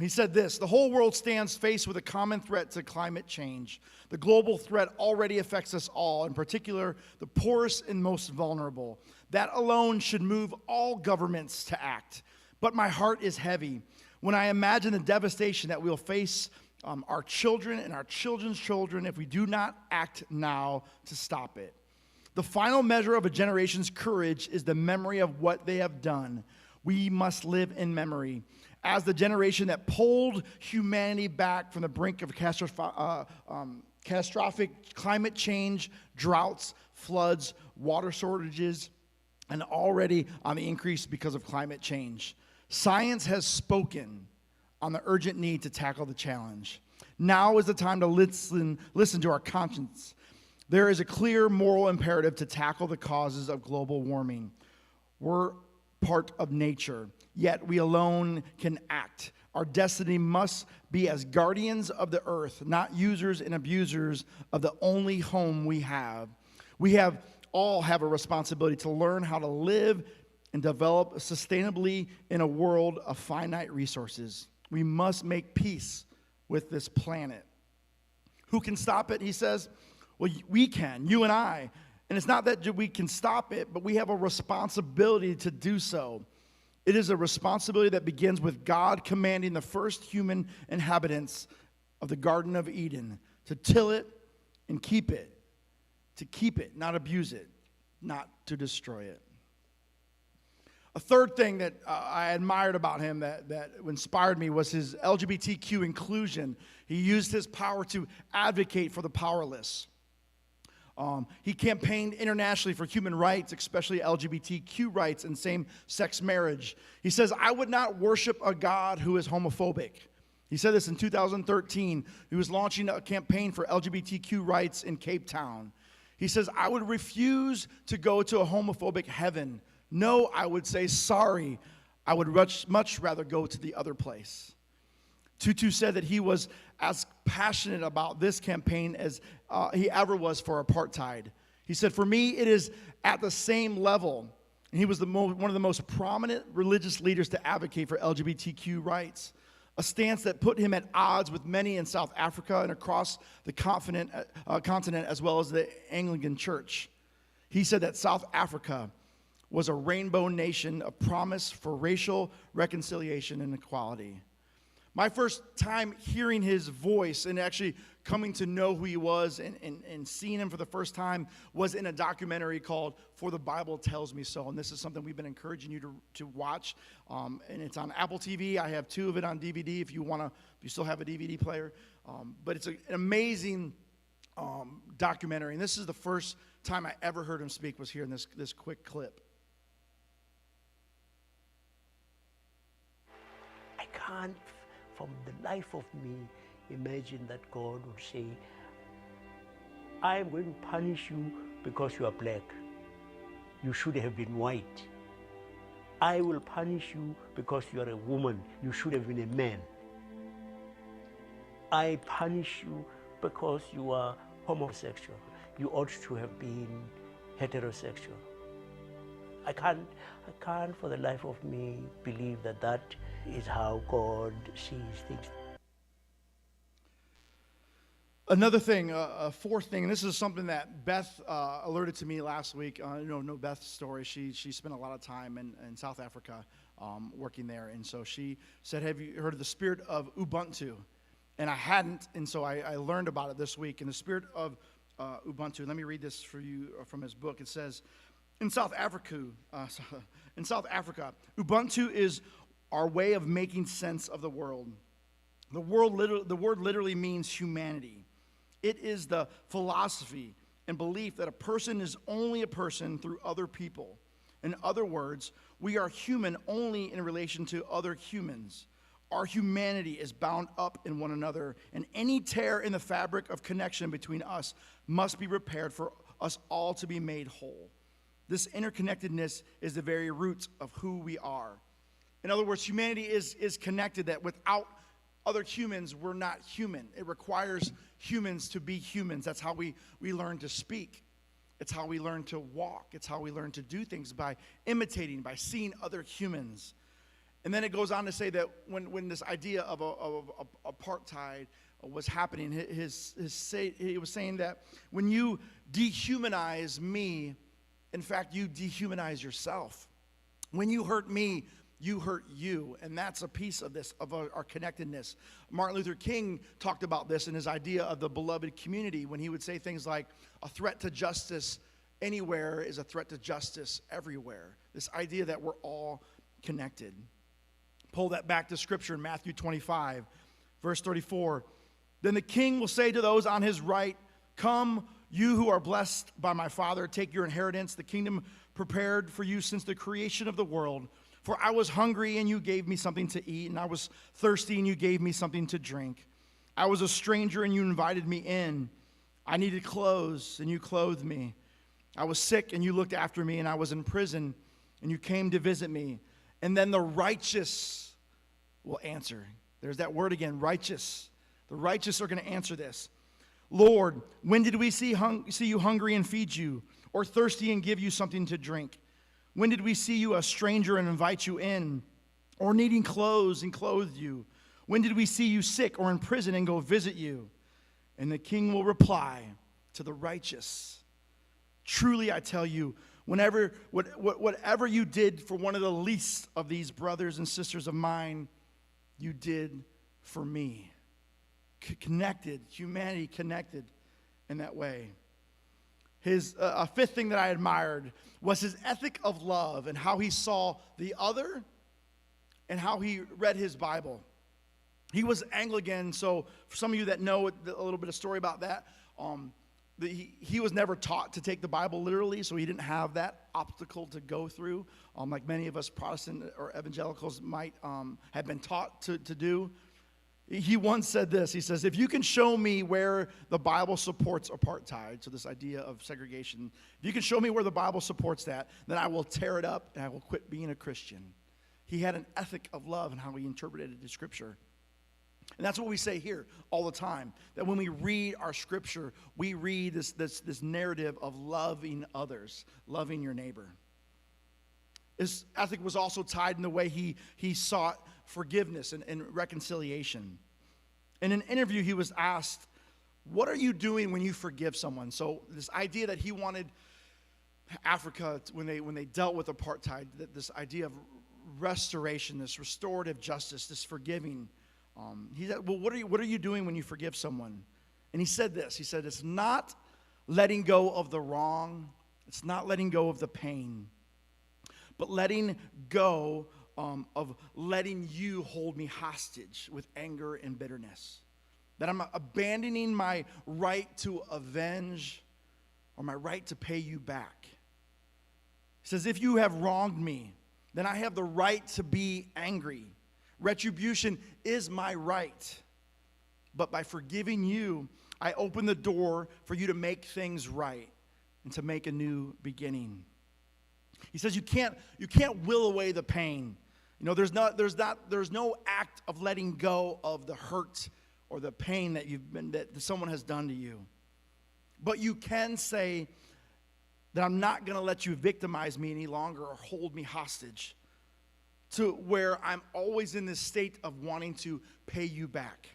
He said this: the whole world stands faced with a common threat to climate change. The global threat already affects us all, in particular the poorest and most vulnerable. That alone should move all governments to act. But my heart is heavy when I imagine the devastation that we'll face our children and our children's children if we do not act now to stop it. The final measure of a generation's courage is the memory of what they have done. We must live in memory. As the generation that pulled humanity back from the brink of catastrophic climate change, droughts, floods, water shortages, and already on the increase because of climate change. Science has spoken on the urgent need to tackle the challenge. Now is the time to listen to our conscience. There is a clear moral imperative to tackle the causes of global warming. We're part of nature, yet we alone can act. Our destiny must be as guardians of the earth, not users and abusers of the only home we have. We all have a responsibility to learn how to live and develop sustainably in a world of finite resources. We must make peace with this planet. Who can stop it? He says, well, we can, you and I. And it's not that we can stop it, but we have a responsibility to do so. It is a responsibility that begins with God commanding the first human inhabitants of the Garden of Eden to till it and keep it. To keep it, not abuse it, not to destroy it. A third thing that I admired about him that inspired me was his LGBTQ inclusion. He used his power to advocate for the powerless. He campaigned internationally for human rights, especially LGBTQ rights and same-sex marriage. He says, "I would not worship a God who is homophobic." He said this in 2013. He was launching a campaign for LGBTQ rights in Cape Town. He says, "I would refuse to go to a homophobic heaven. No, I would say sorry. I would much rather go to the other place." Tutul said that he was as passionate about this campaign as he ever was for apartheid. He said, "For me, it is at the same level." And he was one of the most prominent religious leaders to advocate for LGBTQ rights, a stance that put him at odds with many in South Africa and across the continent as well as the Anglican Church. He said that South Africa was a rainbow nation of promise for racial reconciliation and equality. My first time hearing his voice and actually coming to know who he was and seeing him for the first time was in a documentary called For the Bible Tells Me So. And this is something we've been encouraging you to watch. And it's on Apple TV. I have 2 of it on DVD if you still have a DVD player. But it's an amazing documentary. And this is the first time I ever heard him speak, was here in this quick clip. I can't, from the life of me, imagine that God would say, "I am going to punish you because you are black. You should have been white. I will punish you because you are a woman. You should have been a man. I punish you because you are homosexual. You ought to have been heterosexual." I can't for the life of me believe that that is how God sees things. Another thing, a fourth thing, and this is something that Beth alerted to me last week. Know Beth's story. She spent a lot of time in South Africa working there. And so she said, "Have you heard of the spirit of Ubuntu?" And I hadn't, and so I learned about it this week. And the spirit of Ubuntu, let me read this for you from his book. It says, in South Africa, Ubuntu is our way of making sense of the world. The word literally means humanity. It is the philosophy and belief that a person is only a person through other people. In other words, we are human only in relation to other humans. Our humanity is bound up in one another, and any tear in the fabric of connection between us must be repaired for us all to be made whole. This interconnectedness is the very root of who we are. In other words, humanity is connected, that without other humans, we're not human. It requires humans to be humans. That's how we learn to speak. It's how we learn to walk. It's how we learn to do things, by imitating, by seeing other humans. And then it goes on to say that when this idea of apartheid was happening, he was saying that when you dehumanize me, in fact, you dehumanize yourself. When you hurt me, you hurt you. And that's a piece of this, of our connectedness. Martin Luther King talked about this in his idea of the beloved community, when he would say things like, a threat to justice anywhere is a threat to justice everywhere. This idea that we're all connected. Pull that back to Scripture in Matthew 25, verse 34. Then the king will say to those on his right, "Come, you who are blessed by my Father, take your inheritance, the kingdom prepared for you since the creation of the world. For I was hungry, and you gave me something to eat, and I was thirsty, and you gave me something to drink. I was a stranger, and you invited me in. I needed clothes, and you clothed me. I was sick, and you looked after me, and I was in prison, and you came to visit me." And then the righteous will answer. There's that word again, righteous. The righteous are going to answer this. "Lord, when did we see you hungry and feed you, or thirsty and give you something to drink? When did we see you a stranger and invite you in, or needing clothes and clothe you? When did we see you sick or in prison and go visit you?" And the king will reply to the righteous, "Truly I tell you, Whatever you did for one of the least of these brothers and sisters of mine, you did for me. Connected, humanity connected in that way. A fifth thing that I admired was his ethic of love and how he saw the other and how he read his Bible. He was Anglican, so for some of you that know a little bit of story about that, he was never taught to take the Bible literally, so he didn't have that obstacle to go through, like many of us Protestant or evangelicals might have been taught to do. He once said this, he says, if you can show me where the Bible supports apartheid, so this idea of segregation, if you can show me where the Bible supports that, then I will tear it up and I will quit being a Christian. He had an ethic of love in how he interpreted the Scripture. And that's what we say here all the time, that when we read our Scripture, we read this narrative of loving others, loving your neighbor. His ethic was also tied in the way he sought forgiveness and reconciliation. In an interview, he was asked, what are you doing when you forgive someone? So this idea that he wanted Africa, when they dealt with apartheid, this idea of restoration, this restorative justice, this forgiving. He said, well, what are you doing when you forgive someone? And he said this. He said, it's not letting go of the wrong. It's not letting go of the pain. But letting go of letting you hold me hostage with anger and bitterness. That I'm abandoning my right to avenge or my right to pay you back. He says, if you have wronged me, then I have the right to be angry. Retribution is my right. But by forgiving you, I open the door for you to make things right and to make a new beginning. He says you can't will away the pain. You know, there's no act of letting go of the hurt or the pain that someone has done to you. But you can say that I'm not going to let you victimize me any longer or hold me hostage to where I'm always in this state of wanting to pay you back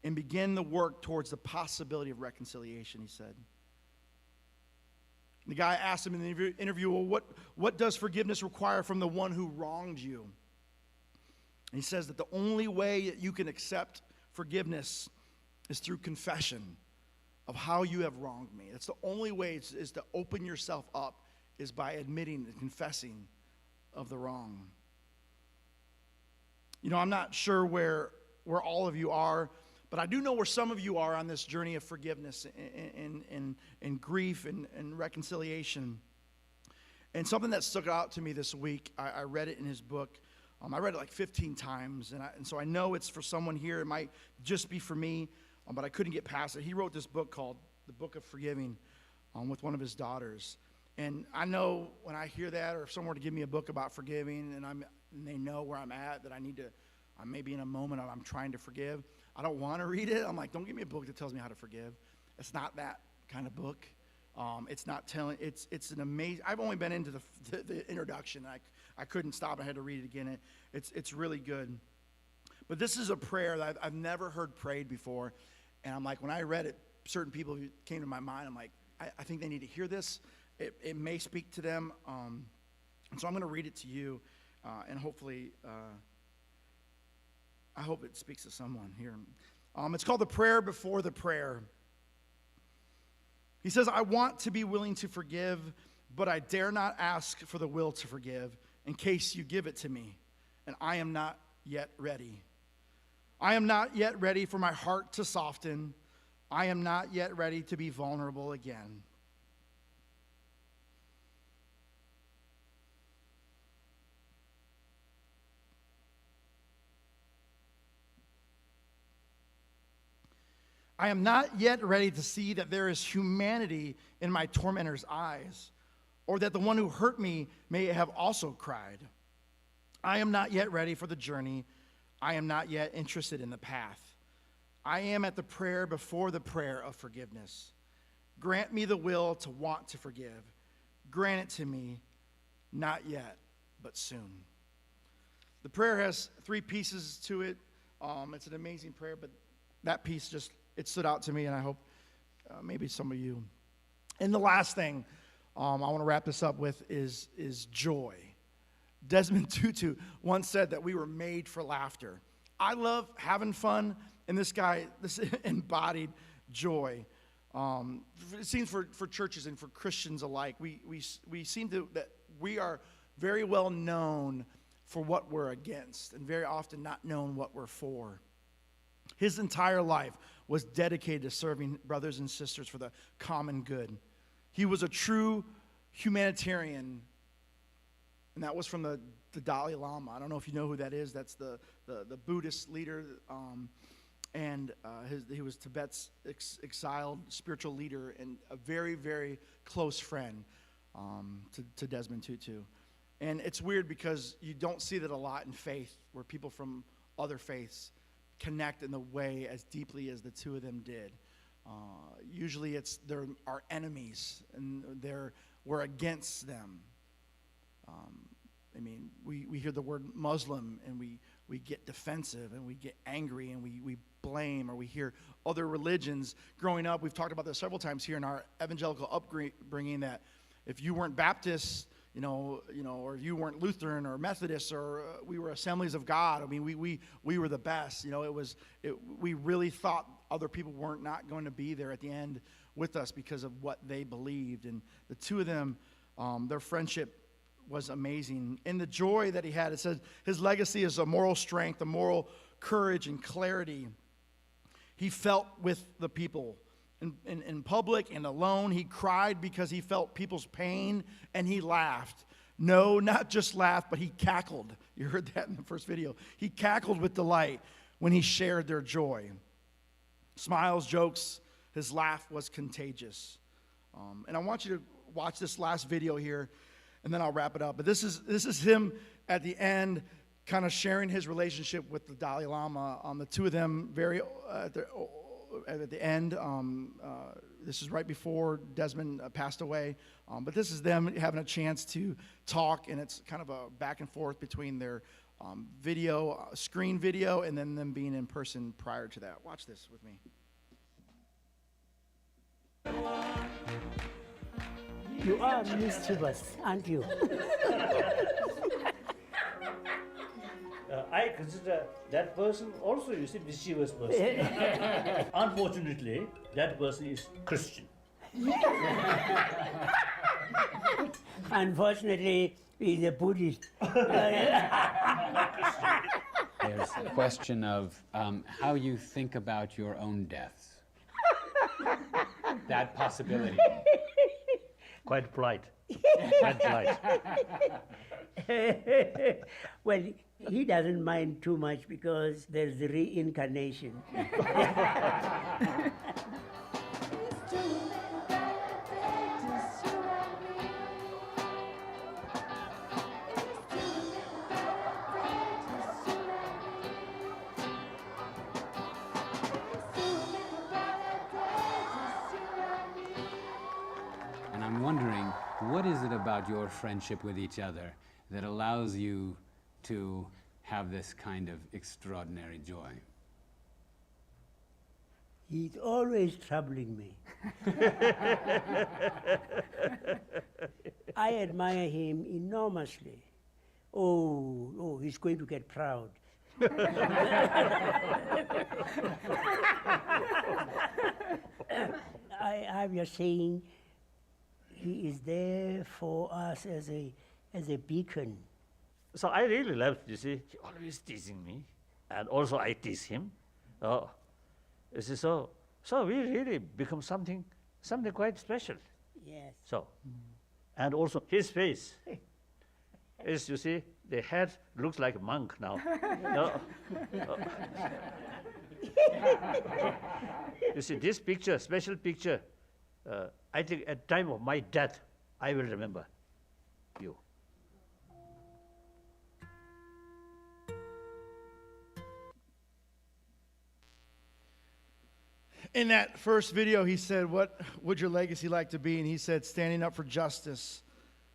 and begin the work towards the possibility of reconciliation, he said. The guy asked him in the interview, well, what does forgiveness require from the one who wronged you? And he says that the only way that you can accept forgiveness is through confession of how you have wronged me. That's the only way is to open yourself up is by admitting and confessing of the wrong. You know, I'm not sure where all of you are, but I do know where some of you are on this journey of forgiveness and grief and reconciliation. And something that stuck out to me this week, I read it in his book. I read it like 15 times, and so I know it's for someone here. It might just be for me, but I couldn't get past it. He wrote this book called The Book of Forgiving with one of his daughters. And I know when I hear that, or if someone were to give me a book about forgiving, and they know where I'm at, that I'm maybe in a moment of I'm trying to forgive. I don't want to read it. I'm like, don't give me a book that tells me how to forgive. It's not that kind of book. It's not telling. It's an amazing. I've only been into the introduction. I couldn't stop. I had to read it again. It's really good. But this is a prayer that I've never heard prayed before, and I'm like, when I read it, certain people came to my mind. I'm like, I think they need to hear this. It may speak to them, and so I'm going to read it to you, and hopefully. I hope it speaks to someone here. It's called The Prayer Before the Prayer. He says, I want to be willing to forgive, but I dare not ask for the will to forgive in case you give it to me, and I am not yet ready. I am not yet ready for my heart to soften. I am not yet ready to be vulnerable again. I am not yet ready to see that there is humanity in my tormentor's eyes, or that the one who hurt me may have also cried. I am not yet ready for the journey. I am not yet interested in the path. I am at the prayer before the prayer of forgiveness. Grant me the will to want to forgive. Grant it to me, not yet, but soon. The prayer has 3 pieces to it. It's an amazing prayer, but that piece it stood out to me, and I hope maybe some of you. And the last thing, I want to wrap this up with is joy. Desmond Tutu once said that we were made for laughter. I love having fun, and this embodied joy. It seems for churches and for Christians alike, we seem that we are very well known for what we're against, and very often not known what we're for. His entire life was dedicated to serving brothers and sisters for the common good. He was a true humanitarian, and that was from the Dalai Lama. I don't know if you know who that is. That's the Buddhist leader, he was Tibet's exiled spiritual leader and a very, very close friend to Desmond Tutu. And it's weird because you don't see that a lot in faith, where people from other faiths connect in the way as deeply as the two of them did. Usually they're our enemies, and we're against them. We hear the word Muslim, and we get defensive, and we get angry, and we blame, or we hear other religions. Growing up, we've talked about this several times here in our evangelical upbringing, that if you weren't Baptist, or if you weren't Lutheran or Methodist, or we were Assemblies of God, we were the best. We really thought other people weren't not going to be there at the end with us because of what they believed. And the two of them, their friendship was amazing. In the joy that he had, it says his legacy is a moral strength, a moral courage and clarity. He felt with the people. In public and alone, he cried because he felt people's pain, and he laughed. No, not just laughed, but he cackled. You heard that in the first video. He cackled with delight when he shared their joy. Smiles, jokes, his laugh was contagious. And I want you to watch this last video here, and then I'll wrap it up. But this is him at the end, kind of sharing his relationship with the Dalai Lama. The two of them at the end. This is right before Desmond passed away. But this is them having a chance to talk, and it's kind of a back and forth between their screen video, and then them being in person prior to that. Watch this with me. You are mischievous, aren't you? I consider that person also, you see, mischievous person. Unfortunately, that person is Christian. Unfortunately, he's a Buddhist. There's a question of how you think about your own death. That possibility. Quite polite. Quite polite. Well, he doesn't mind too much because there's the reincarnation. And I'm wondering, what is it about your friendship with each other that allows you to have this kind of extraordinary joy? He's always troubling me. I admire him enormously. Oh, he's going to get proud. I'm just saying, he is there for us as a beacon. So I really love, you see, he always teasing me, and also I tease him. You see, so we really become something quite special. Yes. So, and also his face is, you see, the head looks like a monk now. You see, this picture, special picture, I think at time of my death, I will remember you. In that first video, he said, "What would your legacy like to be?" And he said, standing up for justice,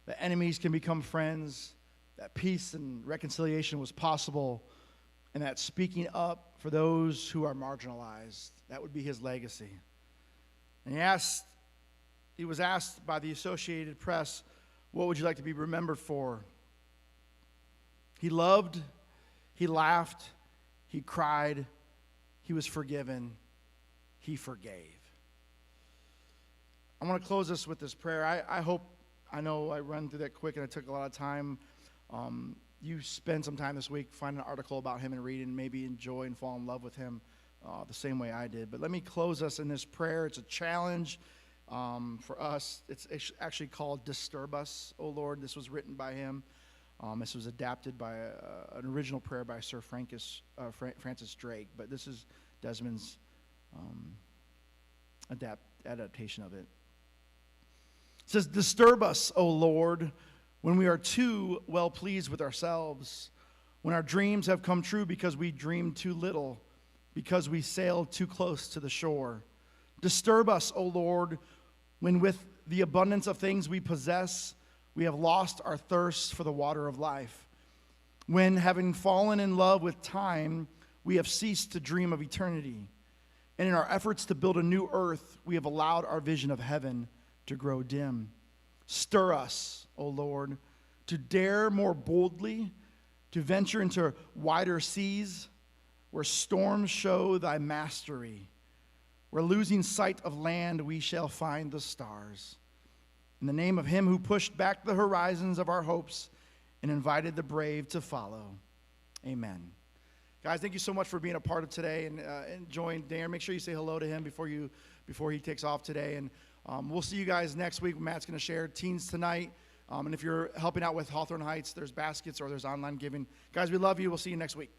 that enemies can become friends, that peace and reconciliation was possible, and that speaking up for those who are marginalized, that would be his legacy. And he asked he was asked by the Associated Press, what would you like to be remembered for? He loved, he laughed, he cried, he was forgiven, he forgave. I want to close this with this prayer. I know I run through that quick and I took a lot of time. You spend some time this week, find an article about him and read and maybe enjoy and fall in love with him the same way I did. But let me close us in this prayer. It's a challenge for us. It's actually called Disturb Us, O Lord. This was written by him. This was adapted by an original prayer by Sir Francis Drake. But this is Desmond's adaptation of it. It says, disturb us, O Lord, when we are too well pleased with ourselves, when our dreams have come true because we dreamed too little, because we sailed too close to the shore. Disturb us, O Lord, when with the abundance of things we possess, we have lost our thirst for the water of life. When, having fallen in love with time, we have ceased to dream of eternity. And in our efforts to build a new earth, we have allowed our vision of heaven to grow dim. Stir us, O Lord, to dare more boldly, to venture into wider seas, where storms show thy mastery, where losing sight of land we shall find the stars. In the name of him who pushed back the horizons of our hopes and invited the brave to follow. Amen. Guys, thank you so much for being a part of today and enjoying Darren. Make sure you say hello to him before he takes off today. And we'll see you guys next week. Matt's going to share teens tonight. And if you're helping out with Hawthorne Heights, there's baskets or there's online giving. Guys, we love you. We'll see you next week.